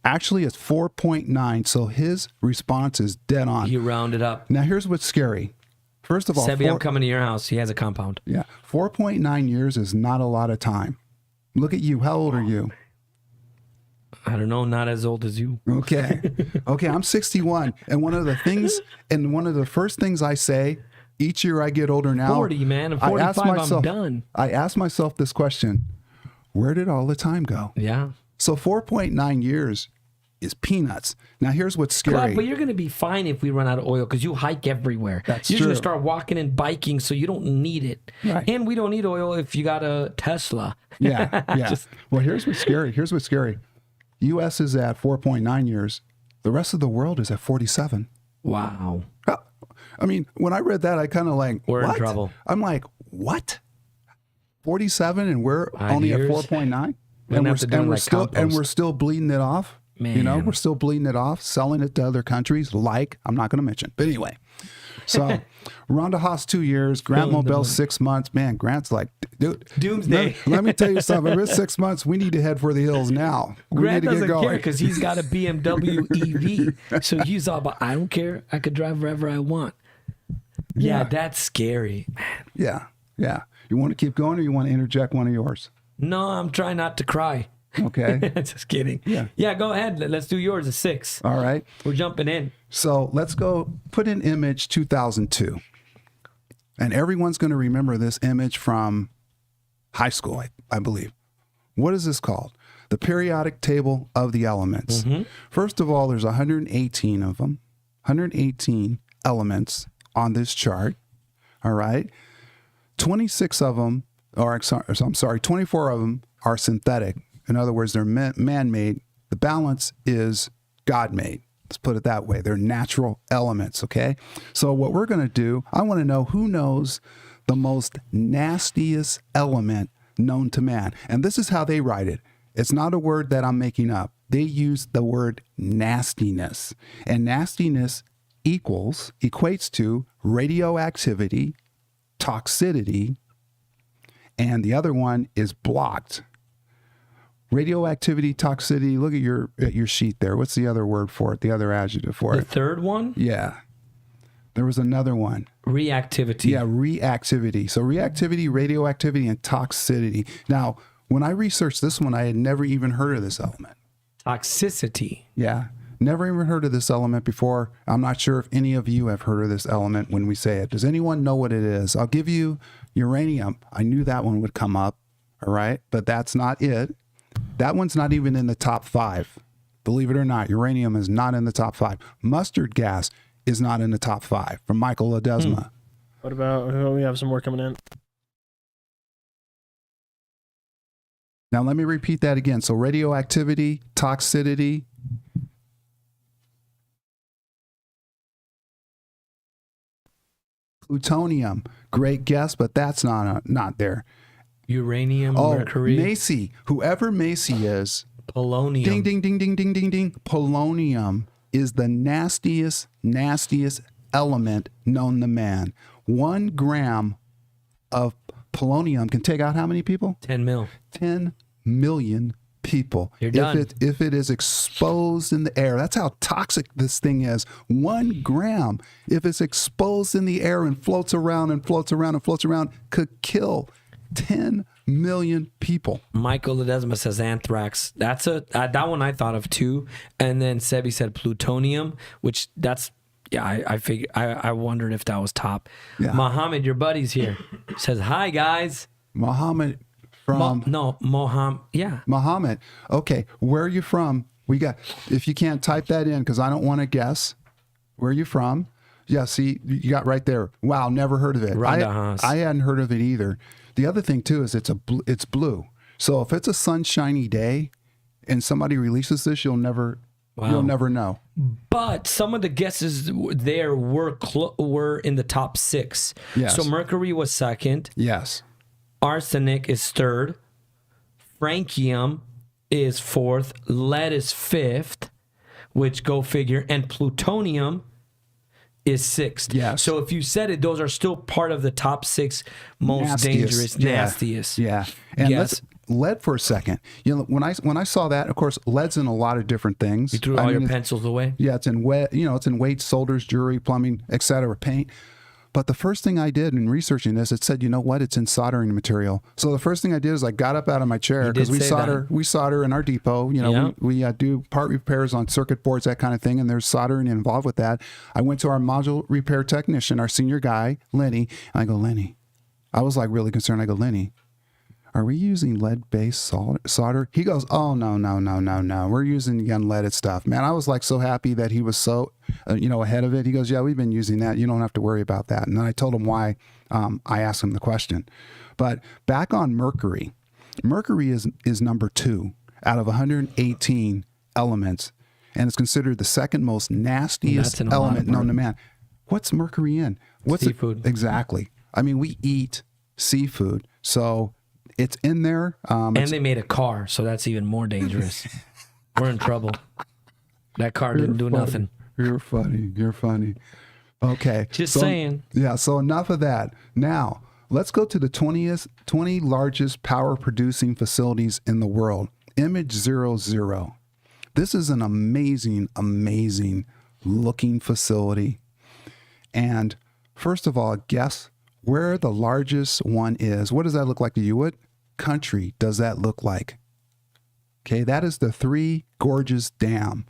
Actually, it's 4.9, so his response is dead on. He rounded up. Now, here's what's scary. First of all, Sebi, I'm coming to your house. He has a compound. 4.9 years is not a lot of time. Look at you. How old are you? I don't know, not as old as you. Okay. Okay, I'm 61. And one of the first things I say each year I get older now. 40, man. I'm 45, I'm done. I ask myself this question: where did all the time go? Yeah. So 4.9 years is peanuts. Now, here's what's scary. But you're going to be fine if we run out of oil because you hike everywhere. That's you're going true. to start walking and biking, so you don't need it. Right. And we don't need oil if you got a Tesla. Yeah. Well, here's what's scary. U.S. is at 4.9 years. The rest of the world is at 47. Wow. I mean, when I read that, I kind of like, We're in what? trouble. I'm like, what? 47 and we're 5 only years? at 4.9? We're gonna have to do it like still compost. bleeding it off. You know, Man. we're still bleeding it off, selling it to other countries like, I'm not going to mention. But anyway, so Rhonda Haas 2 years, Grant Filling the Mobile money. 6 months. Man, Grant's like, dude, Doomsday. let me tell you something. If it's 6 months, we need to head for the hills now. We Grant need to doesn't get care going. because he's got a BMW EV. So he's all about, I don't care. I could drive wherever I want. Yeah, that's scary. Man. Yeah. You want to keep going or you want to interject one of yours? No, I'm trying not to cry. Okay. Just kidding. Yeah. Yeah, go ahead. Let's do yours at 6. All right. We're jumping in. So let's go put an image 2002. And everyone's going to remember this image from high school, I believe. What is this called? The periodic table of the elements. Mm-hmm. First of all, there's 118 of them, 118 elements on this chart. All right. 26 of them, or I'm sorry, 24 of them are synthetic. In other words, they're man-made. The balance is God-made. Let's put it that way. They're natural elements, okay? So what we're going to do, I want to know who knows the most nastiest element known to man. And this is how they write it. It's not a word that I'm making up. They use the word nastiness. And nastiness equates to radioactivity, toxicity, and the other one is blocked. Radioactivity, toxicity. Look at your sheet there. What's the other word for it? The other adjective for The it? third one, Yeah. There was another one. reactivity. Yeah, reactivity. So reactivity, radioactivity, and toxicity. Now, when I researched this one, I had never even heard of this element. Toxicity. Yeah. Never even heard of this element before. I'm not sure if any of you have heard of this element when we say it. Does anyone know what it is? I'll give you uranium. I knew that one would come up. All right. But that's not it. That one's not even in the top 5. Believe it or not, uranium is not in the top 5. Mustard gas is not in the top 5 from Michael Ledesma. What about, we have some more coming in? Now, let me repeat that again. So radioactivity, toxicity, plutonium. Great guess, but that's not there. Uranium, Oh, mercury, Macy. Whoever Macy is, polonium. ding, ding, ding, ding, ding, ding, ding. Polonium is the nastiest element known to man. 1 gram of polonium can take out how many people? 10 mil. 10 million people. You're done. If it is exposed in the air, that's how toxic this thing is. 1 gram, if it's exposed in the air and floats around and floats around and floats around, could kill 10 million people. Michael Ledesma says anthrax. That's that one I thought of too. And then Sebi said plutonium, which that's, yeah, I figured, I wondered if that was top. Yeah. Mohammed, your buddy's here. Says, hi guys. Muhammad from Mohammed. Yeah. Muhammad. Okay, where are you from? We got, if you can't type that in, because I don't want to guess where you're from. Yeah, see, you got right there. Wow, never heard of it. I hadn't heard of it either. The other thing too is it's blue. So if it's a sunshiny day and somebody releases this, you'll never know. But some of the guesses there were in the top 6. Yes. So mercury was second. Yes. Arsenic is third. Francium is fourth. Lead is fifth, which go figure. And plutonium is sixth. Yes. So if you said it, those are still part of the top 6 most dangerous, nastiest. Yeah. And Yes. lead for a second. You know, when I saw that, of course, lead's in a lot of different things. You threw all your pencils away? Yeah, it's in it's in weights, soldiers, jewelry, plumbing, etc., paint. But the first thing I did in researching this, it said, you know what? It's in soldering material. So the first thing I did is I got up out of my chair because we solder in our depot. You know, we do part repairs on circuit boards, that kind of thing, and there's soldering involved with that. I went to our module repair technician, our senior guy, Lenny, and I go, Lenny, I was like really concerned. I go, Lenny, are we using lead-based solder? He goes, oh, no. We're using unleaded stuff. Man, I was like so happy that he was so, ahead of it. He goes, yeah, we've been using that. You don't have to worry about that. And then I told him why I asked him the question. But back on mercury. Mercury is number 2 out of 118 elements, and it's considered the second most nastiest element known to man. What's mercury in? What's seafood. Exactly. I mean, we eat seafood, so it's in there. And they made a car, so that's even more dangerous. We're in trouble. That car didn't do nothing. You're funny. Okay. Just saying. Yeah, so enough of that. Now, let's go to the 20 largest power producing facilities in the world. 𝐓𝐢𝐦𝐞. This is an amazing looking facility. And first of all, guess where the largest one is. What does that look like to you? What country does that look like? Okay, that is the Three Gorges Dam.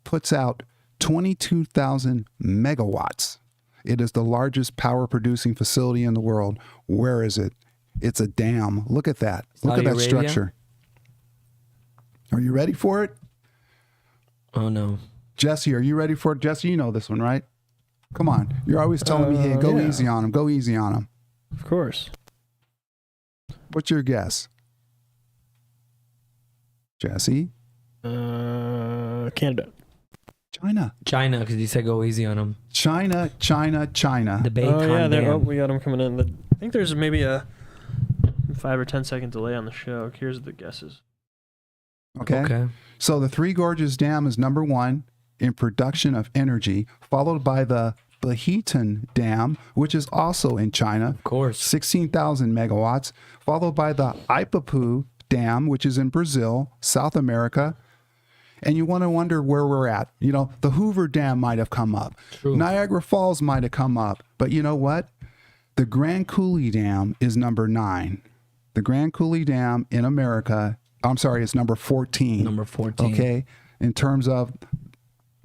Puts out 22,000 megawatts. It is the largest power producing facility in the world. Where is it? It's a dam. Look at that. Look at that structure. Are you ready for it? Oh, no. Jesse, are you ready for it? Jesse, you know this one, right? Come on. You're always telling me, hey, go easy on him. Go easy on him. Of course. What's your guess? Jesse? Canada. China, because you said go easy on them. China. The Bacon Dam. We got them coming in. I think there's maybe a 5 or 10 second delay on the show. Here's the guesses. Okay. So the Three Gorges Dam is number 1 in production of energy, followed by the Bahitan Dam, which is also in China. Of course. 16,000 megawatts, followed by the Ipaipu Dam, which is in Brazil, South America. And you want to wonder where we're at. You know, the Hoover Dam might have come up. True. Niagara Falls might have come up. But you know what? The Grand Coulee Dam is number 9. The Grand Coulee Dam in America, it's number 14. Number 14. Okay? In terms of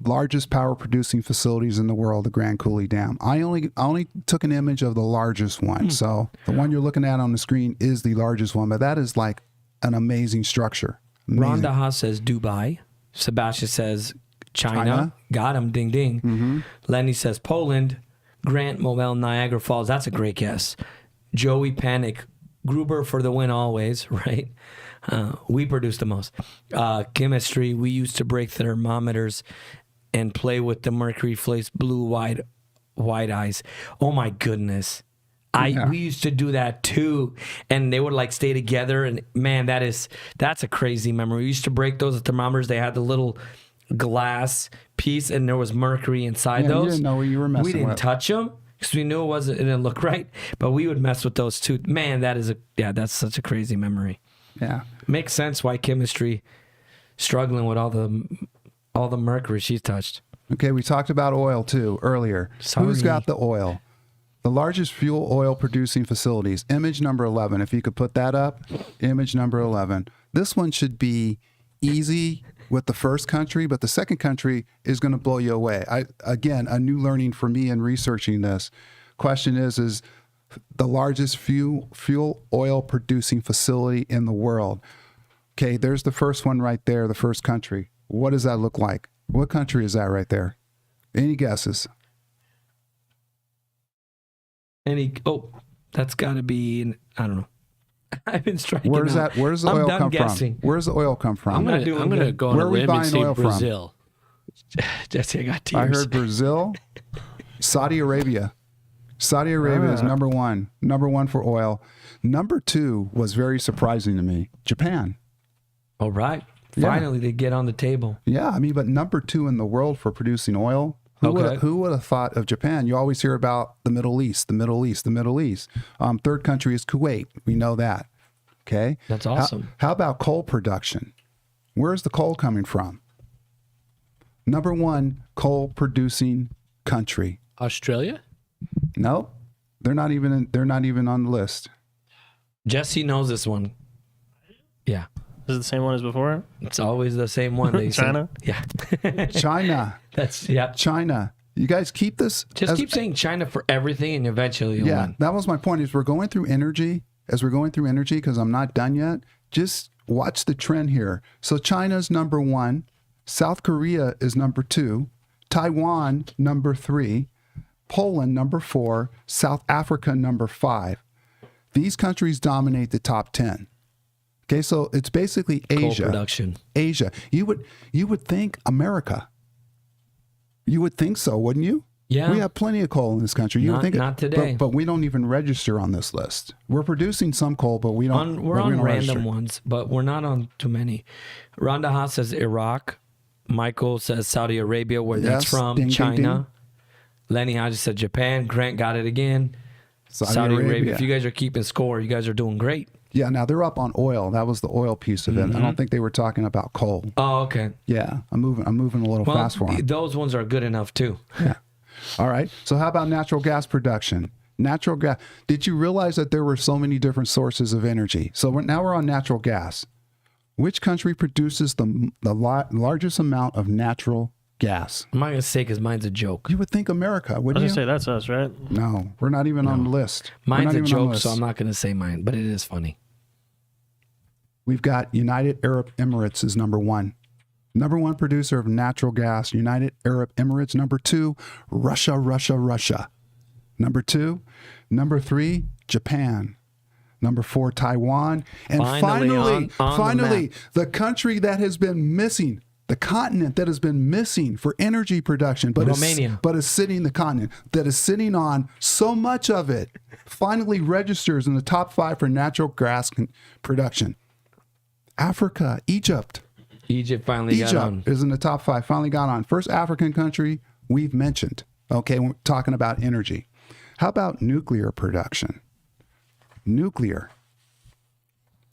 largest power producing facilities in the world, the Grand Coulee Dam. I only took an image of the largest one. So the one you're looking at on the screen is the largest one, but that is like an amazing structure. Amazing. Rhonda Haas says Dubai. Sebastian says China. Got him. Ding, ding. Mm-hmm. Lenny says Poland. Grant Mobile, Niagara Falls. That's a great guess. Joey Panic. Gruber for the win always, right? We produce the most. Chemistry. We used to break thermometers and play with the mercury flakes, blue, white eyes. Oh my goodness. We used to do that too, and they would like stay together. And man, that's a crazy memory. We used to break those thermometers. They had the little glass piece, and there was mercury inside those. You didn't know what you were messing with. We didn't touch them because we knew it didn't look right. But we would mess with those too. Man, that's such a crazy memory. Yeah, makes sense why chemistry struggling with all the mercury she's touched. Okay, we talked about oil too earlier. Sorry. Who's got the oil? The largest fuel oil producing facilities. Image number 11. If you could put that up. Image number 11. This one should be easy with the first country, but the second country is going to blow you away. Again, a new learning for me in researching this. Question is the largest fuel oil producing facility in the world. Okay, there's the first one right there, the first country. What does that look like? What country is that right there? Any guesses? That's got to be, I don't know. I've been striking Where's out. Where's the I'm oil done come guessing. from? Where's the oil come from? I'm not doing going to good. go on Where a are we limb and buying say oil from? Brazil. Jesse, I got tears. I heard Brazil, Saudi Arabia. Saudi Arabia is number one. Number one for oil. Number two was very surprising to me. Japan. All right. Yeah. Finally, they get on the table. Yeah, I mean, but number two in the world for producing oil. Who would have thought of Japan? You always hear about the Middle East, the Middle East, the Middle East. Third country is Kuwait. We know that. Okay. That's awesome. How about coal production? Where's the coal coming from? Number one coal producing country. Australia? No, they're not even on the list. Jesse knows this one. Yeah. Is it the same one as before? It's always the same one. They China? Say. Yeah. China. Yeah. China. You guys keep this. Just keep saying China for everything and eventually you'll win. That was my point. As we're going through energy, because I'm not done yet, just watch the trend here. So China's number one. South Korea is number two. Taiwan, number three. Poland, number four. South Africa, number five. These countries dominate the top 10. Okay, so it's basically Asia. Coal production. Asia. You would think America. You would think so, wouldn't you? Yeah. We have plenty of coal in this country. You would think not today. But we don't even register on this list. We're producing some coal, but we don't. We're on random register. ones, but we're not on too many. Rhonda Haas says Iraq. Michael says Saudi Arabia, where that's Yes. from. Ding, ding, China. ding. Lenny Hodges said Japan. Grant got it again. Saudi Arabia. If you guys are keeping score, you guys are doing great. Yeah, now they're up on oil. That was the oil piece of it. I don't think they were talking about coal. Oh, okay. Yeah, I'm moving a little fast for them. Those ones are good enough too. Yeah. All right. So how about natural gas production? Natural gas. Did you realize that there were so many different sources of energy? So now we're on natural gas. Which country produces the largest amount of natural gas? I'm not going to say because mine's a joke. You would think America, I was wouldn't going you? to say that's us, right? No, we're not even on the list. We're Mine's not a even on the joke, list. so I'm not going to say mine, but it is funny. We've got United Arab Emirates is number one. Number one producer of natural gas, United Arab Emirates. Number two, Russia. Number two. Number three, Japan. Number four, Taiwan. And finally, the country that has been missing, the continent that has been missing for energy production, but Romania. is sitting, the continent that is sitting on so much of it, finally registers in the top 5 for natural gas production. Africa, Egypt. Egypt finally got on. Is in the top 5, finally got on. First African country we've mentioned. Okay, we're talking about energy. How about nuclear production? Nuclear.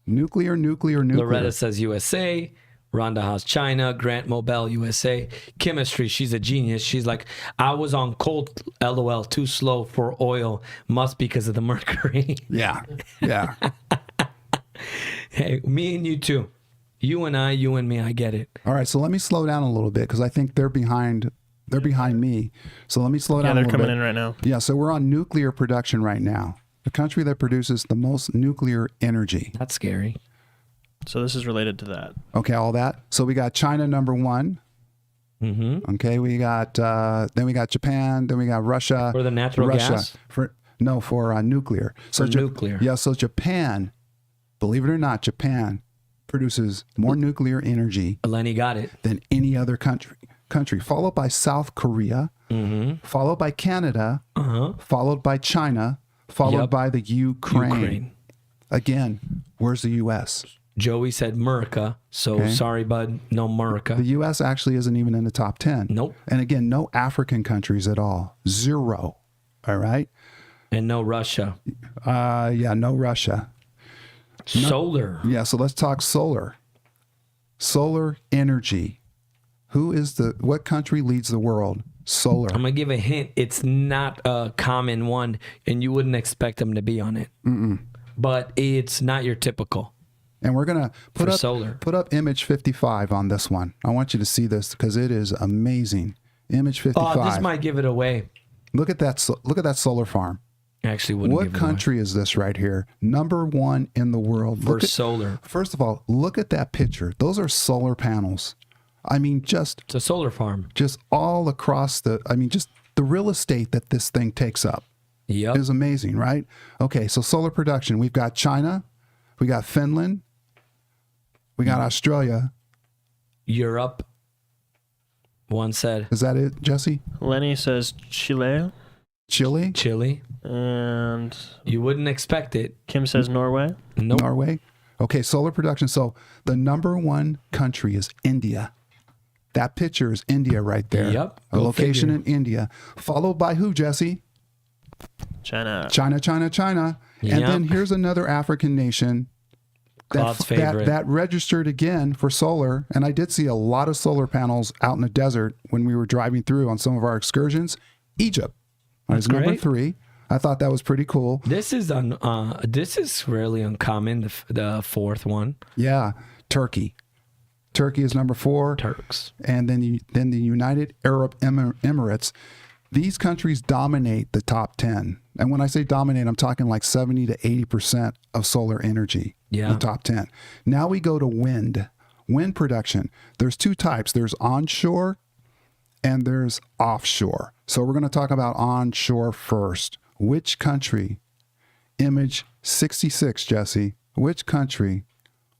Loretta says USA. Rhonda Haas, China. Grant Mobile, USA. Chemistry, she's a genius. She's like, I was on coal, LOL, too slow for oil. Must be because of the mercury. Yeah. Hey, me and you too. You and I, you and me, I get it. All right, so let me slow down a little bit because I think they're behind me. So let me slow down a little bit. They're coming in right now. Yeah, so we're on nuclear production right now. The country that produces the most nuclear energy. That's scary. So this is related to that. Okay, all that. So we got China number 1. Mm-hmm. Okay, we got then we got Japan, then we got Russia. For the natural gas? For nuclear. So nuclear. Yeah, so Japan, believe it or not, Japan produces more nuclear energy Lenny got it. than any other country, followed by South Korea, followed by Canada, followed by China, followed by the Ukraine. Again, where's the U.S.? Joey said Murica, so sorry, bud, no Murica. The U.S. actually isn't even in the top 10. Nope. And again, no African countries at all. 0. All right? And no Russia. No Russia. Solar. Yeah, so let's talk solar. Solar energy. What country leads the world? Solar. I'm going to give a hint. It's not a common one, and you wouldn't expect them to be on it. But it's not your typical. And we're going to solar. put up image 55 on this one. I want you to see this because it is amazing. Image 55. Oh, this might give it away. Look at that solar farm. Actually, wouldn't What give it country is this right here? Number 1 in the world. away. For solar. First of all, look at that picture. Those are solar panels. I mean, just It's a solar farm. all across just the real estate that this thing takes up Yep. is amazing, right? Okay, so solar production. We've got China, we got Finland, we got Australia. Europe. One said Is that it, Jesse? Lenny says Chile, Chile, Chile. and You wouldn't expect it. Kim says Norway. Nope. Norway. Okay, solar production. So the number 1 country is India. That picture is India right there. Yep, A go location figure. in India. Followed by who, Jesse? China. China, China, China. And Yep. then here's another African nation Claude's favorite. that registered again for solar. And I did see a lot of solar panels out in the desert when we were driving through on some of our excursions. Egypt. That's number great. 3. I thought that was pretty cool. This is really uncommon. The fourth one. Yeah. Turkey. Turkey is number 4. Turks. And then the United Arab Emirates. These countries dominate the top 10. And when I say dominate, I'm talking like 70 to 80% of solar energy. Yeah. The top 10. Now we go to wind production. There's 2 types. There's onshore and there's offshore. So we're going to talk about onshore first. Which country, image 66, Jesse, which country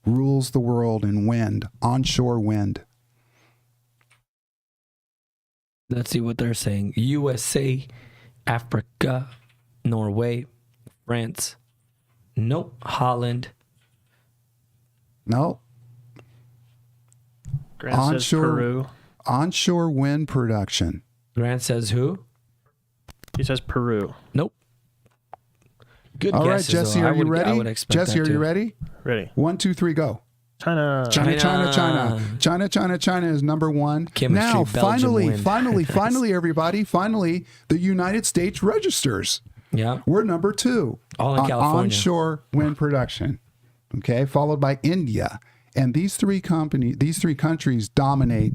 rules the world in wind, onshore wind? Let's see what they're saying. USA, Africa, Norway, France. Nope. Holland. No. Grant says Onshore. Peru. Onshore wind production. Grant says who? He says Peru. Nope. Good All right, guesses, Jesse, though. are you I ready? would expect Jesse, that are you too. ready? Ready. 1, 2, 3, go. China. China, China, China. China, China, China is number 1. Chemistry, Now, Belgium finally, everybody, finally, the United States registers. Yeah. We're number 2 All in on California. onshore wind production. Okay, followed by India. And these three countries dominate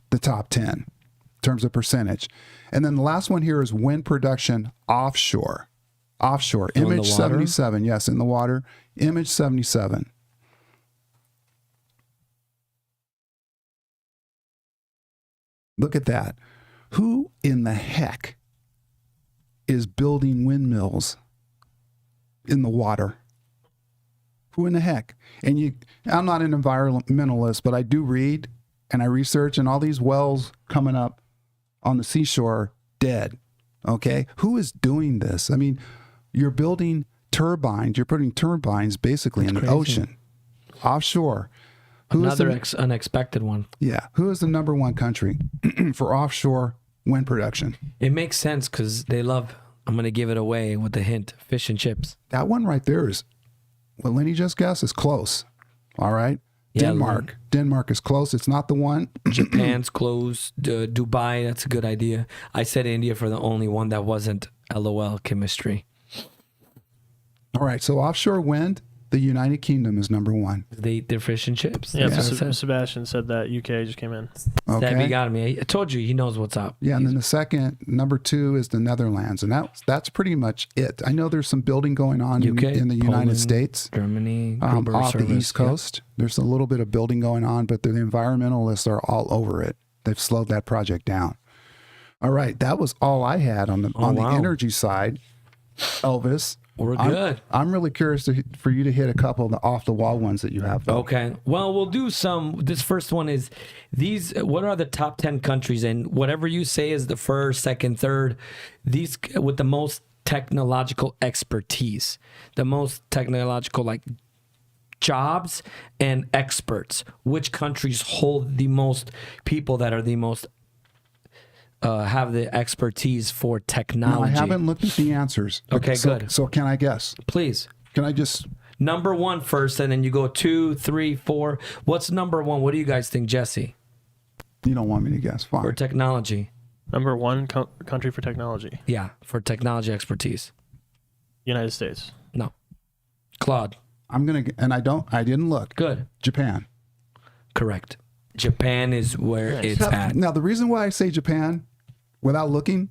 the top 10 in terms of percentage. And then the last one here is wind production offshore. Offshore. In the Image water? 77. Yes, in the water. Image 77. Look at that. Who in the heck is building windmills in the water? Who in the heck? And I'm not an environmentalist, but I do read and I research, and all these wells coming up on the seashore dead. Okay? Who is doing this? I mean, you're building turbines, you're putting turbines basically in the ocean, offshore. Another unexpected one. Yeah. Who is the number 1 country for offshore wind production? It makes sense because they love, I'm going to give it away with the hint, fish and chips. That one right there is, what Lenny just guessed, is close. All right. Yeah, Denmark. Denmark is close. It's not the one. Japan's close. Dubai, that's a good idea. I said India for the only one that wasn't LOL chemistry. All right. So offshore wind, the United Kingdom is number 1. They eat their fish and chips. Yeah, That's what I said. Sebastian said that UK just came in. Stabby Okay. got me. I told you he knows what's up. Yeah, and then the second, number 2 is the Netherlands, and that's pretty much it. I know there's some building going on UK, in the United Poland, States, Germany, Gruber off the service, East Coast. There's a little bit of building going on, but the environmentalists are all over it. They've slowed that project down. All right, that was all I had on the wow. the energy side. Elvis, We're good. I'm really curious for you to hit a couple of the off the wall ones that you have. Though. Okay. Well, we'll do some. This first one is these. What are the top 10 countries? And whatever you say is the first, second, third. These with the most technological expertise, the most technological jobs and experts. Which countries hold the most people that are the most have the expertise for Now, technology? I haven't looked at the answers. Okay, so, good. So can I guess? Please. Can I just? Number 1 first, and then you go 2, 3, 4. What's number 1? What do you guys think, Jesse? You don't want me to guess. Fine. For technology. Number 1 country for technology. Yeah, for technology expertise. United States. No. Claude. I'm gonna, and I didn't look. Good. Japan. Correct. Japan is where Nice. it's at. Now the reason why I say Japan, without looking,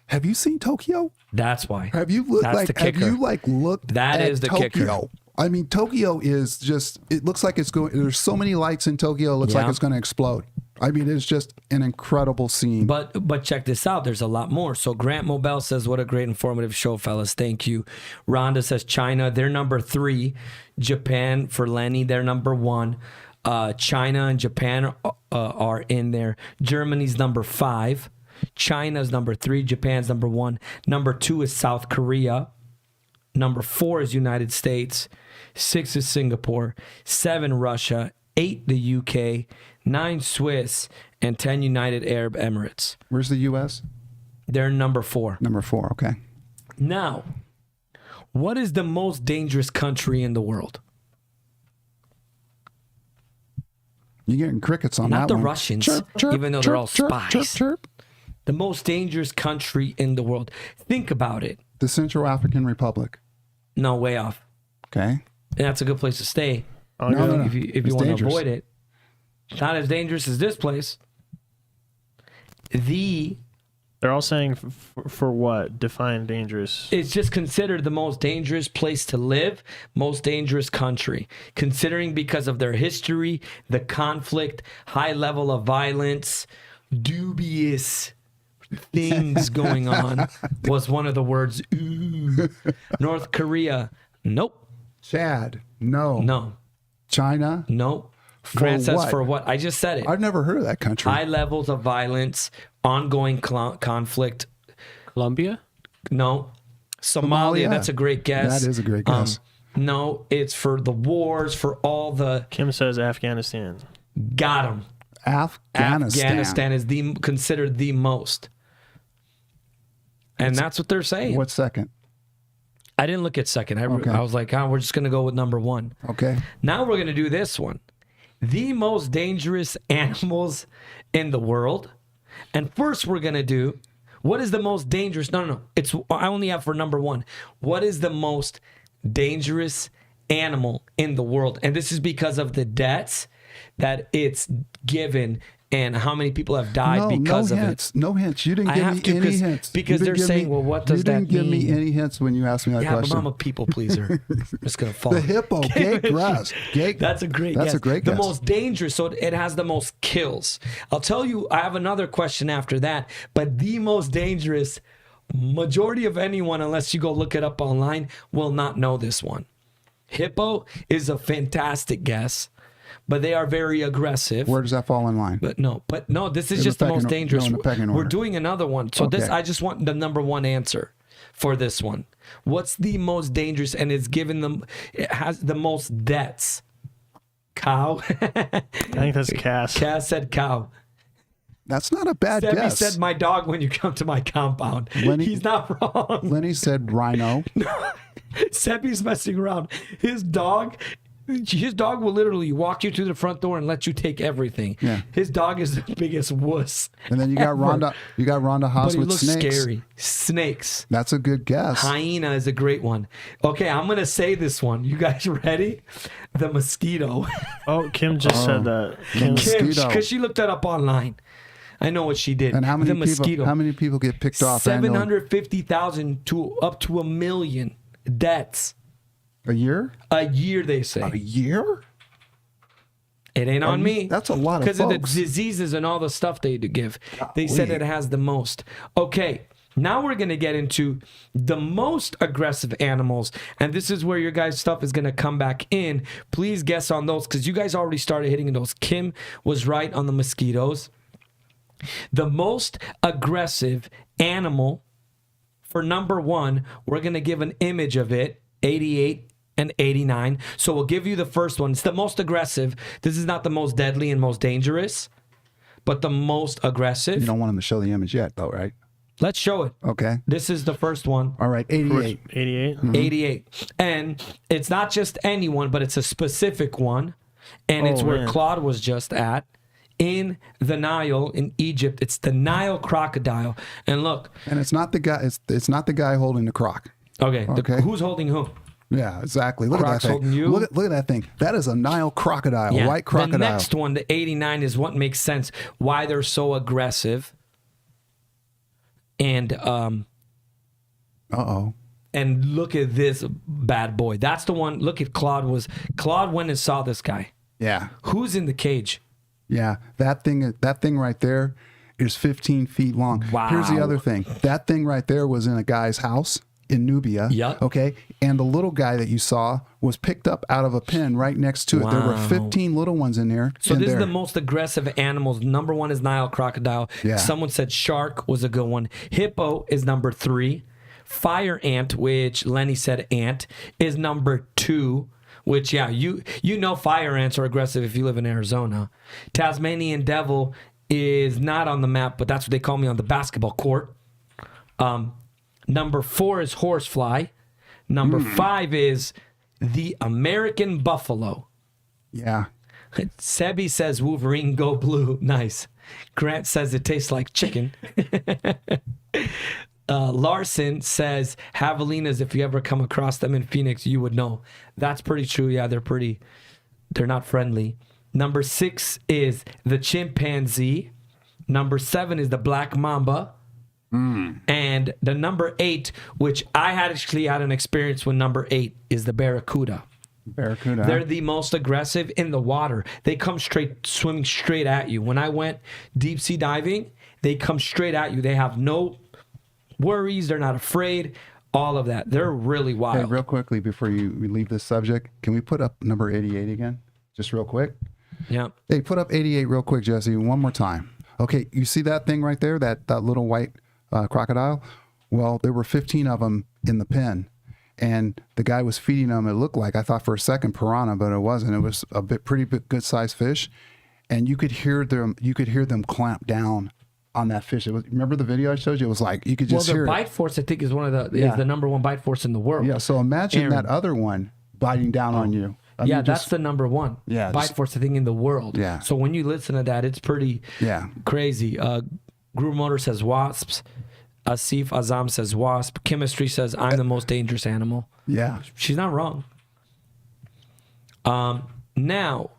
Have you seen Tokyo? That's why. Have you looked That's like? the Have kicker. you like looked? That at is the Tokyo? kicker. I mean, Tokyo is just. It looks like it's going. There's so many lights in Tokyo. It looks like Yeah. it's going to explode. I mean, it's just an incredible scene. But check this out. There's a lot more. So Grant Mobile says, "What a great informative show, fellas. Thank you." Rhonda says, "China, they're number 3. Japan for Lenny, they're number 1. China and Japan are in there. Germany's number 5. China's number 3. Japan's number 1. Number 2 is South Korea. Number 4 is United States. 6 is Singapore. 7 Russia. 8 the UK. 9 Swiss. And 10 United Arab Emirates. Where's the U.S.? They're number 4. Number 4. Okay. Now, what is the most dangerous country in the world? You're getting crickets on Not that the one. Russians, Chirp, chirp, even though chirp, they're all chirp, spies. Chirp, chirp. The most dangerous country in the world. Think about it. The Central African Republic. No, way off. Okay. And that's a good place to stay Oh, No, yeah. no, no. if you It's want to dangerous. avoid it. It's not as dangerous as this place. They're all saying for what? Define dangerous. It's just considered the most dangerous place to live, most dangerous country, considering because of their history, the conflict, high level of violence, dubious things going on was one of the words. Ooh. North Korea, nope, Chad. No. no, China. nope. For Grant says what? for what? I just said it. I've never heard of that country. High levels of violence, ongoing conflict. Colombia? No. Somalia, Somalia. that's a great guess. That is a great guess. No, it's for the wars, for all the... Kim says Afghanistan. Got them. Afghanistan. Is considered the most. And that's what they're saying. What's second? I didn't look at second. Okay. I was like, we're just going to go with number 1. Okay. Now we're going to do this one. The most dangerous animals in the world. And first we're going to do, what is the most dangerous? No. I only have for number 1. What is the most dangerous animal in the world? And this is because of the deaths that it's given and how many people have died because of hints. it. No hints. You didn't I give have me to, any hints. because You they're didn't give saying, me- well, what does that mean? You didn't give me any hints when you asked me that Yeah, question. but I'm a people pleaser. I'm just going to fall. The hippo, gate grass. That's a great That's guess. a great The guess. most dangerous, so it has the most kills. I'll tell you, I have another question after that, but the most dangerous, majority of anyone, unless you go look it up online, will not know this one. Hippo is a fantastic guess, but they are very aggressive. Where does that fall in line? But no, this is In just the the most pecking- dangerous. no, in the pecking We're order. doing another one. So this, Okay. I just want the number 1 answer for this one. What's the most dangerous and it's given them, it has the most deaths? Cow. I think that's Cass. Cass said cow. That's not a bad Sebby guess. said my dog when you come to my compound. Lenny- He's not wrong. Lenny said rhino. Sebby's messing around. His dog will literally walk you to the front door and let you take everything. Yeah. His dog is the biggest wuss. And then you got ever. Rhonda. You got Rhonda But Haas he with looks snakes. scary. Snakes. That's a good guess. Hyena is a great one. Okay, I'm going to say this one. You guys ready? The mosquito. Oh, Kim just said that. Kim, Kim, Mosquito. because she looked that up online. I know what she did. And how many the people? mosquito. How many people get picked off annually? 750,000 to up to 1 million deaths A year? a year, they say. A year? It ain't on me. That's a lot of Because of the folks. diseases and all the stuff they do give. They said Golly. it has the most. Okay, now we're going to get into the most aggressive animals. And this is where your guys' stuff is going to come back in. Please guess on those because you guys already started hitting those. Kim was right on the mosquitoes. The most aggressive animal for number 1, we're going to give an image of it, 88 and 89. So we'll give you the first one. It's the most aggressive. This is not the most deadly and most dangerous, but the most aggressive. You don't want him to show the image yet, though, right? Let's show it. Okay. This is the first one. All right. 88. 88. 88. And it's not just any one, but it's a specific one. And it's Oh, where man. Claude was just at. In the Nile in Egypt. It's the Nile crocodile. And look, And it's not the guy. It's not the guy holding the croc. okay, Okay. who's holding who? Yeah, exactly. Look Crocs at that holding thing. you? Look at that thing. That is a Nile crocodile, a white crocodile. The next one, the 89, is what makes sense. Why they're so aggressive. And Uh-oh. and look at this bad boy. That's the one. Look at Claude went and saw this guy. Yeah. Who's in the cage? Yeah. That thing right there is 15 feet long. Wow. Here's the other thing. That thing right there was in a guy's house in Nubia. Yep. Okay. And the little guy that you saw was picked up out of a pen right next to it. There were Wow. 15 little ones in there. So in this there. is the most aggressive animals. Number 1 is Nile crocodile. Yeah. Someone said shark was a good one. Hippo is number 3. Fire ant, which Lenny said ant, is number 2. Which, yeah, you know fire ants are aggressive if you live in Arizona. Tasmanian devil is not on the map, but that's what they call me on the basketball court. Number 4 is horsefly. Number 5 is the American buffalo. Yeah. Sebi says Wolverine go blue. Nice. Grant says it tastes like chicken. Larson says javelinas, if you ever come across them in Phoenix, you would know. That's pretty true. Yeah, they're not friendly. Number 6 is the chimpanzee. Number 7 is the black mamba. And the number 8, which I actually had an experience with number 8, is the barracuda. Barracuda. They're the most aggressive in the water. They come swimming straight at you. When I went deep sea diving, they come straight at you. They have no worries. They're not afraid. All of that. They're really wild. Hey, real quickly before we leave this subject, can we put up number 88 again? Just real quick. Yeah. Hey, put up 88 real quick, Jesse. One more time. Okay, you see that thing right there? That little white crocodile? Well, there were 15 of them in the pen. And the guy was feeding them. It looked like, I thought for a second, piranha, but it wasn't. It was a pretty good sized fish. And you could hear them clamp down on that fish. Remember the video I showed you? It was like you could just hear their it. bite force, I think, is is Yeah. the number 1 bite force in the world. Yeah, so imagine Aaron. that other one biting down on you. I Yeah, mean, that's the number 1 Yeah, bite just- force, I think, in the world. Yeah. So when you listen to that, it's pretty Yeah. crazy. Gruber Motor says wasps. Asif Azam says wasp. Chemistry says I'm the most dangerous animal. Yeah. She's not wrong. Now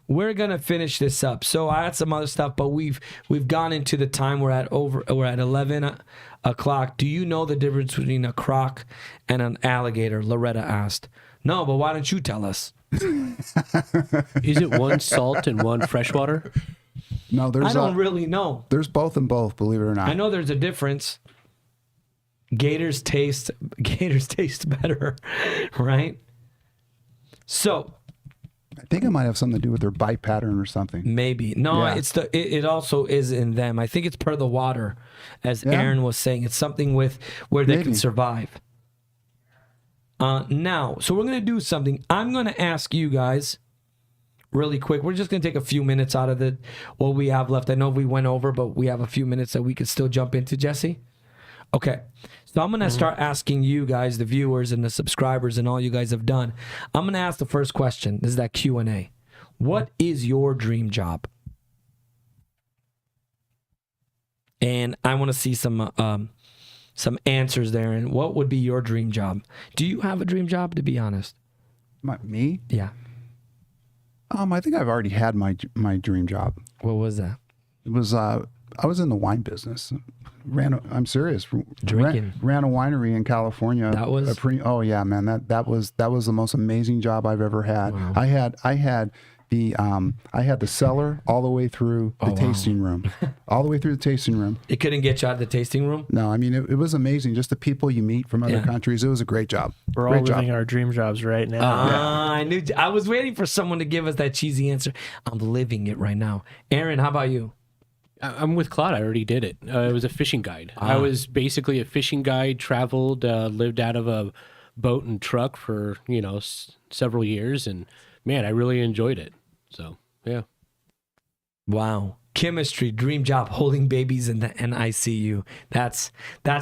we're gonna finish this up. So I had some other stuff, but we've gone into the time. We're at 11 o'clock. Do you know the difference between a croc and an alligator? Loretta asked. No, but why don't you tell us? Is it one salt and one freshwater? No, I don't really know. there's both and both, believe it or not. I know there's a difference. Gators taste better, right? So I think it might have something to do with their bite pattern or something. maybe no, Yeah. it also is in them. I think it's per the water, as Yeah. Aaron was saying. It's something with where they can Maybe. survive. Now, so we're gonna do something. I'm gonna ask you guys really quick. We're just gonna take a few minutes out of what we have left. I know we went over, but we have a few minutes that we could still jump into, Jesse. Okay, so I'm gonna start asking you guys, the viewers and the subscribers, and all you guys have done. I'm gonna ask the first question. This is that Q&A. What is your dream job? And I want to see some answers there. And what would be your dream job? Do you have a dream job? To be honest, Me? yeah. I think I've already had my dream job. What was that? It was I was in the wine business. I'm serious. Drinking. Ran a winery in California. That was- oh yeah, man. That was the most amazing job I've ever had. Wow. I had the cellar all the way through the tasting room. All the way through the tasting room. It couldn't get you out of the tasting room. No, I mean it was amazing. Just the people you meet from other Yeah. countries. It was a great job. We're all Great living job. our dream jobs right now. I was waiting for someone to give us that cheesy answer. I'm living it right now. Aaron, how about you? I'm with Claude. I already did it. I was a fishing guide. I was basically a fishing guide, traveled, lived out of a boat and truck for, several years. And man, I really enjoyed it. So, yeah. Wow. Chemistry, dream job, holding babies in the NICU. That's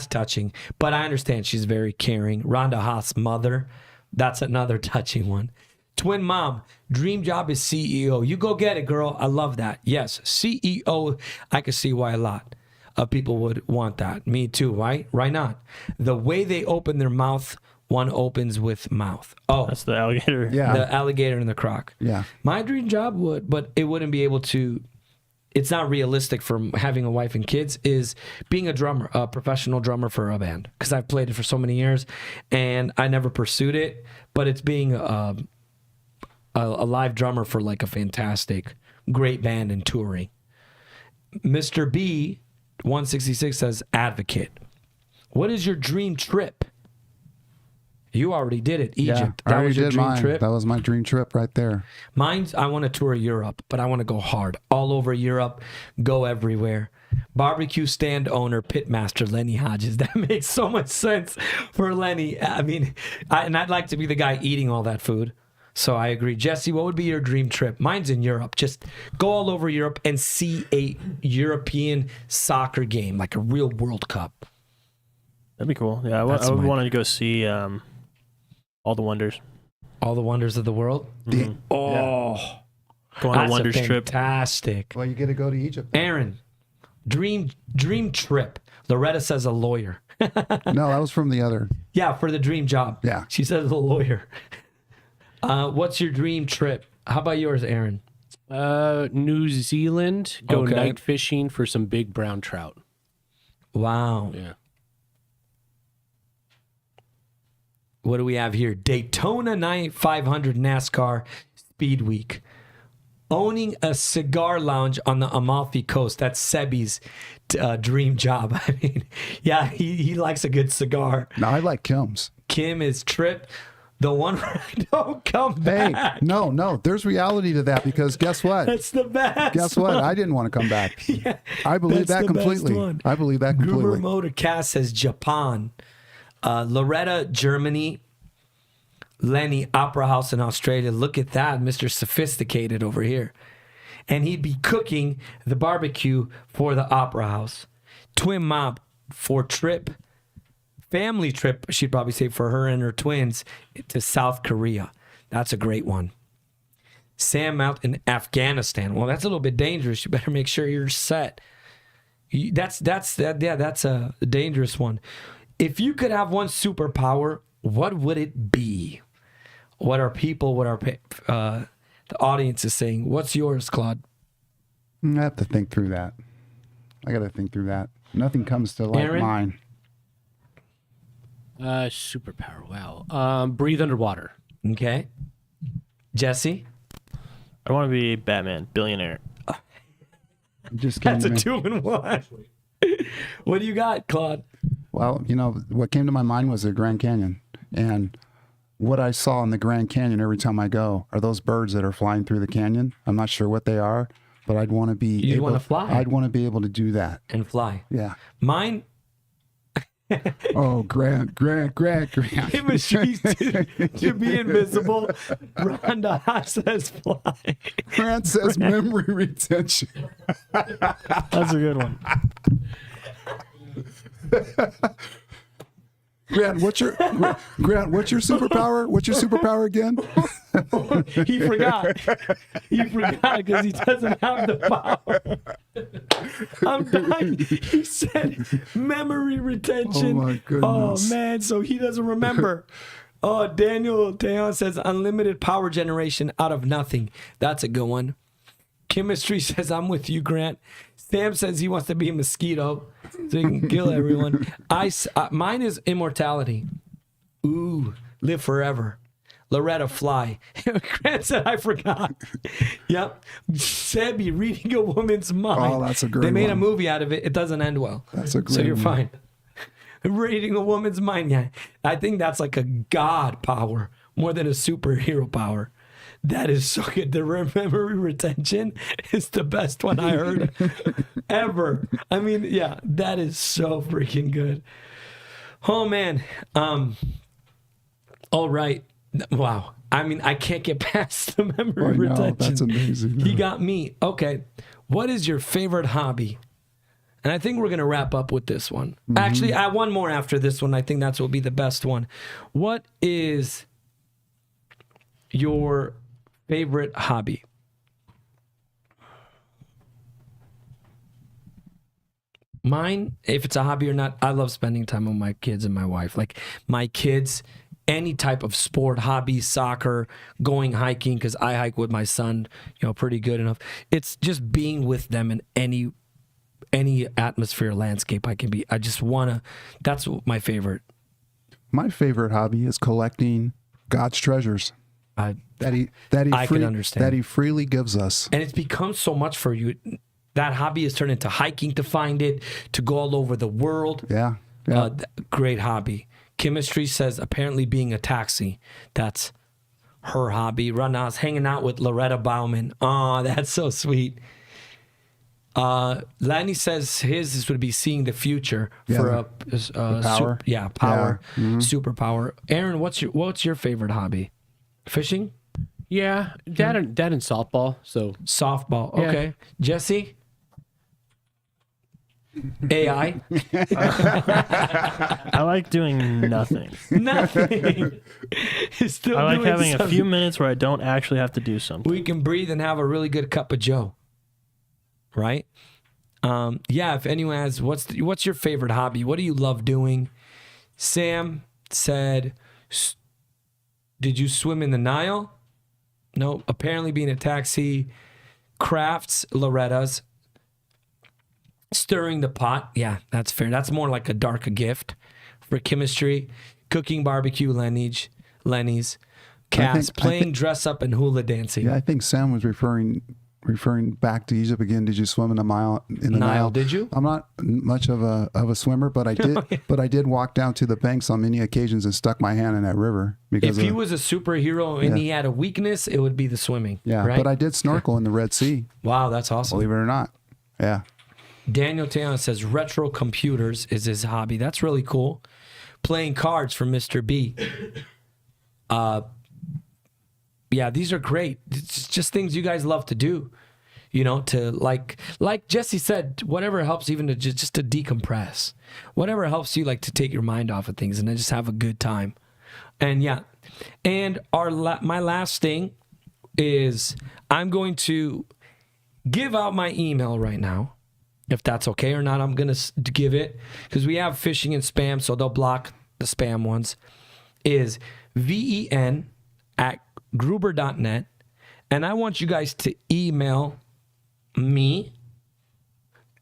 touching. But I understand she's very caring. Rhonda Haas' mother, that's another touching one. Twin mom, dream job is CEO. You go get it, girl. I love that. Yes, CEO, I can see why a lot of people would want that. Me too, right? Why not? The way they open their mouth, one opens with mouth. Oh, That's the alligator. Yeah. the alligator and the croc. Yeah. My dream job would, but it wouldn't be able to, it's not realistic for having a wife and kids is being a drummer, a professional drummer for a band. Because I've played it for so many years, and I never pursued it. But it's being a live drummer for like a fantastic, great band and touring. Mr. B 166 says, advocate. What is your dream trip? You already did it, Egypt. I That already was your did dream mine. trip. That was my dream trip right there. Mine's, I want to tour Europe, but I want to go hard. All over Europe, go everywhere. Barbecue stand owner, pitmaster Lenny Hodges. That makes so much sense for Lenny. I mean, and I'd like to be the guy eating all that food. So I agree. Jesse, what would be your dream trip? Mine's in Europe. Just go all over Europe and see a European soccer game, like a real World Cup. That'd be cool. Yeah, I would want to go see all the wonders. All the wonders of the world? The- Oh, Go on a that's wonders trip. fantastic. Well, you get to go to Egypt. Aaron, dream trip. Loretta says a lawyer. No, that was from the other. Yeah, for the dream job. Yeah. She says a lawyer. What's your dream trip? How about yours, Aaron? New Zealand. Go Okay. night fishing for some big brown trout. Wow. Yeah. What do we have here? Daytona 500 NASCAR Speed Week. Owning a cigar lounge on the Amalfi Coast. That's Sebi's dream job. I mean, yeah, he likes a good cigar. No, I like Kim's. Kim is trip. The one where I don't come Hey, back. no, there's reality to that because guess what? That's the best. Guess what? one. I didn't want to come back. Yeah, I believe that's that the best completely. one. I believe that Gruber completely. Motor Cast says Japan. Loretta, Germany. Lenny, Opera House in Australia. Look at that, Mr. Sophisticated over here. And he'd be cooking the barbecue for the Opera House. Twin Mob for trip. Family trip, she'd probably say, for her and her twins to South Korea. That's a great one. Sam out in Afghanistan. Well, that's a little bit dangerous. You better make sure you're set. That's a dangerous one. If you could have one superpower, what would it be? What are people, the audience is saying? What's yours, Claude? I have to think through that. I got to think through that. Nothing comes to like Aaron? mine. Superpower. Wow. Breathe underwater. Okay. Jesse? I want to be Batman, billionaire. Just That's a kidding me. 2-in-1. What do you got, Claude? Well, you know, what came to my mind was the Grand Canyon. And what I saw in the Grand Canyon every time I go are those birds that are flying through the canyon. I'm not sure what they are, but I'd want to be You'd wanna fly. I'd want to be able to do that. And fly. Yeah. Mine, Oh, Grant. imagery to be invisible. Rhonda says fly. Grant says memory retention. That's a good one. Grant, what's your superpower? What's your superpower again? He forgot. He forgot because he doesn't have the power. I'm dying. He said memory retention. Oh, my Oh, goodness. man. So he doesn't remember. Oh, Daniel Teon says unlimited power generation out of nothing. That's a good one. Chemistry says, I'm with you, Grant. Sam says he wants to be a mosquito so he can kill everyone. Mine is immortality. Ooh, live forever. Loretta, fly. Grant said, I forgot. Yep. Sebi, reading a woman's mind. Oh, that's a great They made a one. movie out of it. It doesn't end well. That's a great So you're one. fine. Reading a woman's mind. Yeah. I think that's like a god power more than a superhero power. That is so good. The memory retention is the best one I heard ever. I mean, yeah, that is so freaking good. Oh, man. All right. Wow. I mean, I can't get past the memory I know, retention. that's amazing. He got me. Okay. What is your favorite hobby? And I think we're going to wrap up with this one. Actually, I have one more after this one. I think that's will be the best one. What is your favorite hobby? Mine, if it's a hobby or not, I love spending time with my kids and my wife. Like, my kids any type of sport, hobby, soccer, going hiking, because I hike with my son, pretty good enough. It's just being with them in any atmosphere, landscape I can be. I just wanna. That's my favorite. My favorite hobby is collecting God's treasures I can understand. that He freely gives us. And it's become so much for you. That hobby has turned into hiking to find it, to go all over the world. Yeah. Great hobby. Chemistry says apparently being a taxi. That's her hobby. Right now, I was hanging out with Loretta Bauman. Oh, that's so sweet. Lanny says his would be seeing the future for a power. Power, Mm-hmm. superpower. Aaron, what's your favorite hobby? Fishing, Yeah, that and softball. So softball. Yeah. Okay, Jesse. AI. I like doing nothing. Nothing. Still I like doing having a something. few minutes where I don't actually have to do something. We can breathe and have a really good cup of Joe. Right? If anyone has, what's your favorite hobby? What do you love doing? Sam said, did you swim in the Nile? No. Apparently being a taxi. Crafts, Loretta's. Stirring the pot. Yeah, that's fair. That's more like a darker gift. For chemistry. Cooking barbecue, Lenny's. Cass, playing dress up and hula dancing. Yeah, I think Sam was referring back to Egypt again. Did you swim in the Nile? Did you? I'm not much of a swimmer, but I did. But I did walk down to the banks on many occasions and stuck my hand in that river because If he was a superhero and he had a weakness, it would be the swimming. yeah. right? But I did snorkel in the Red Sea. Wow, that's awesome. Believe it or not. Yeah. Daniel Taylor says retro computers is his hobby. That's really cool. Playing cards for Mr. B. Yeah, these are great. It's just things you guys love to do. To like Jesse said, whatever helps even to just to decompress. Whatever helps you to take your mind off of things and then just have a good time. And my last thing is I'm going to give out my email right now. If that's okay or not, I'm going to give it because we have phishing and spam, so they'll block the spam ones. Is VEN@Gruber.net. And I want you guys to email me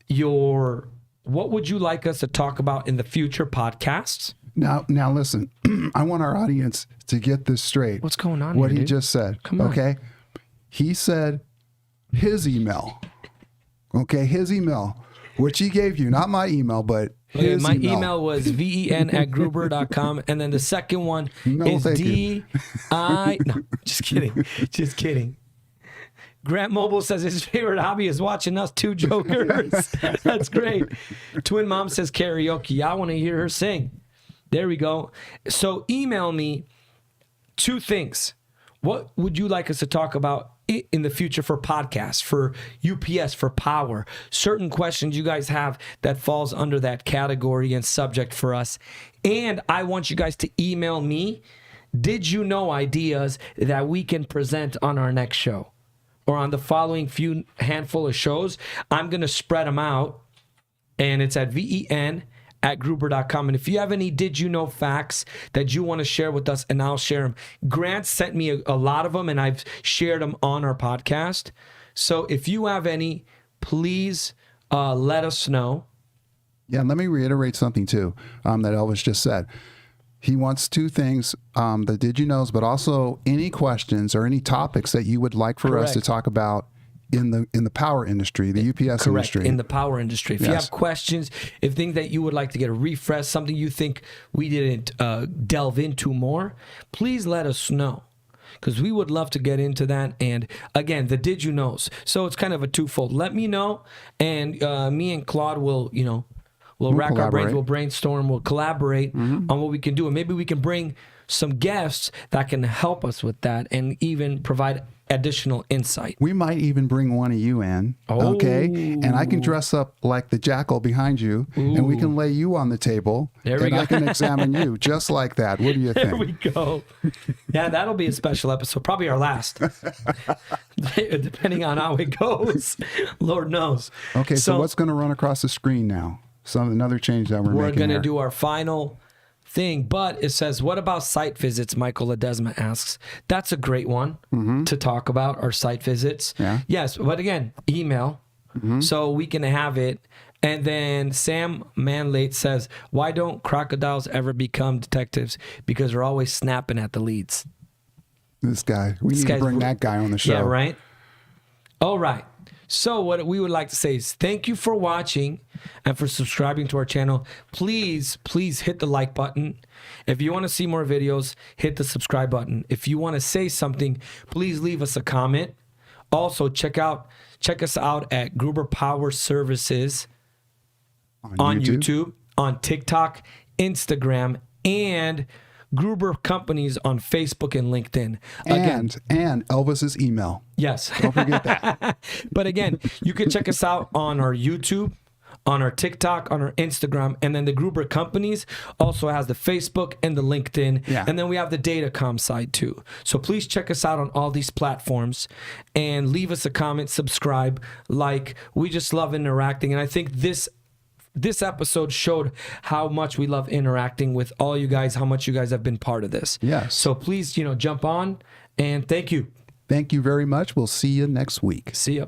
what would you like us to talk about in the future podcasts? Now listen. I want our audience to get this straight. What's going on What here, he dude? just said. Come on. Okay. He said his email. Okay, his email, which he gave you, not my email, but his my email was VEN@Gruber.com, and then the second one is thank you. DI. No, just kidding. Just kidding. Grant Mobile says his favorite hobby is watching us two jokers. That's great. Twin Mom says karaoke. I want to hear her sing. There we go. So email me 2 things. What would you like us to talk about in the future for podcasts, for UPS, for power? Certain questions you guys have that falls under that category and subject for us. And I want you guys to email me, did you know ideas that we can present on our next show or on the following handful of shows. I'm going to spread them out, and it's at VEN@Gruber.com. And if you have any did you know facts that you want to share with us, and I'll share them. Grant sent me a lot of them, and I've shared them on our podcast. So if you have any, please let us know. Yeah, and let me reiterate something too that Elvis just said. He wants 2 things, the did you knows, but also any questions or any topics that you would like for us to talk about in the power industry, the UPS industry. In the power industry. If you have questions, if things that you would like to get a refresh, something you think we didn't delve into more, please let us know. Because we would love to get into that. And again, the did you knows. So it's kind of a twofold. Let me know, and me and Claude will, we'll rack our brains, we'll brainstorm, we'll collaborate on what we can do. And maybe we can bring some guests that can help us with that and even provide additional insight. We might even bring one of you in, okay? And I can dress up like the jackal behind you, and we can lay you on the table, and I can examine you just like that. What do you think? There we go. Yeah, that'll be a special episode, probably our last, depending on how it goes. Lord knows. Okay, so what's going to run across the screen now? Another change that we're making. We're going to do our final thing. But it says, what about site visits? Michael Ledesma asks. That's a great one to talk about, our site visits. Yeah. Yes, but again, email so we can have it. And then Sam Manlate says, why don't crocodiles ever become detectives? Because they're always snapping at the leads. This guy. We need to bring that guy on the show. Yeah, right? All right. So what we would like to say is thank you for watching and for subscribing to our channel. Please, please hit the like button. If you want to see more videos, hit the subscribe button. If you want to say something, please leave us a comment. Also, check us out at Gruber Power Services on YouTube, on TikTok, Instagram, and Gruber Companies on Facebook and LinkedIn. Again, And Elvis's email. yes. Don't forget that. But again, you can check us out on our YouTube, on our TikTok, on our Instagram, and then the Gruber Companies also has the Facebook and the LinkedIn. Yeah. And then we have the Datacom side too. So please check us out on all these platforms and leave us a comment, subscribe, like. We just love interacting. And I think this episode showed how much we love interacting with all you guys, how much you guys have been part of this. Yes. So please, jump on, and thank you. Thank you very much. We'll see you next week. See ya.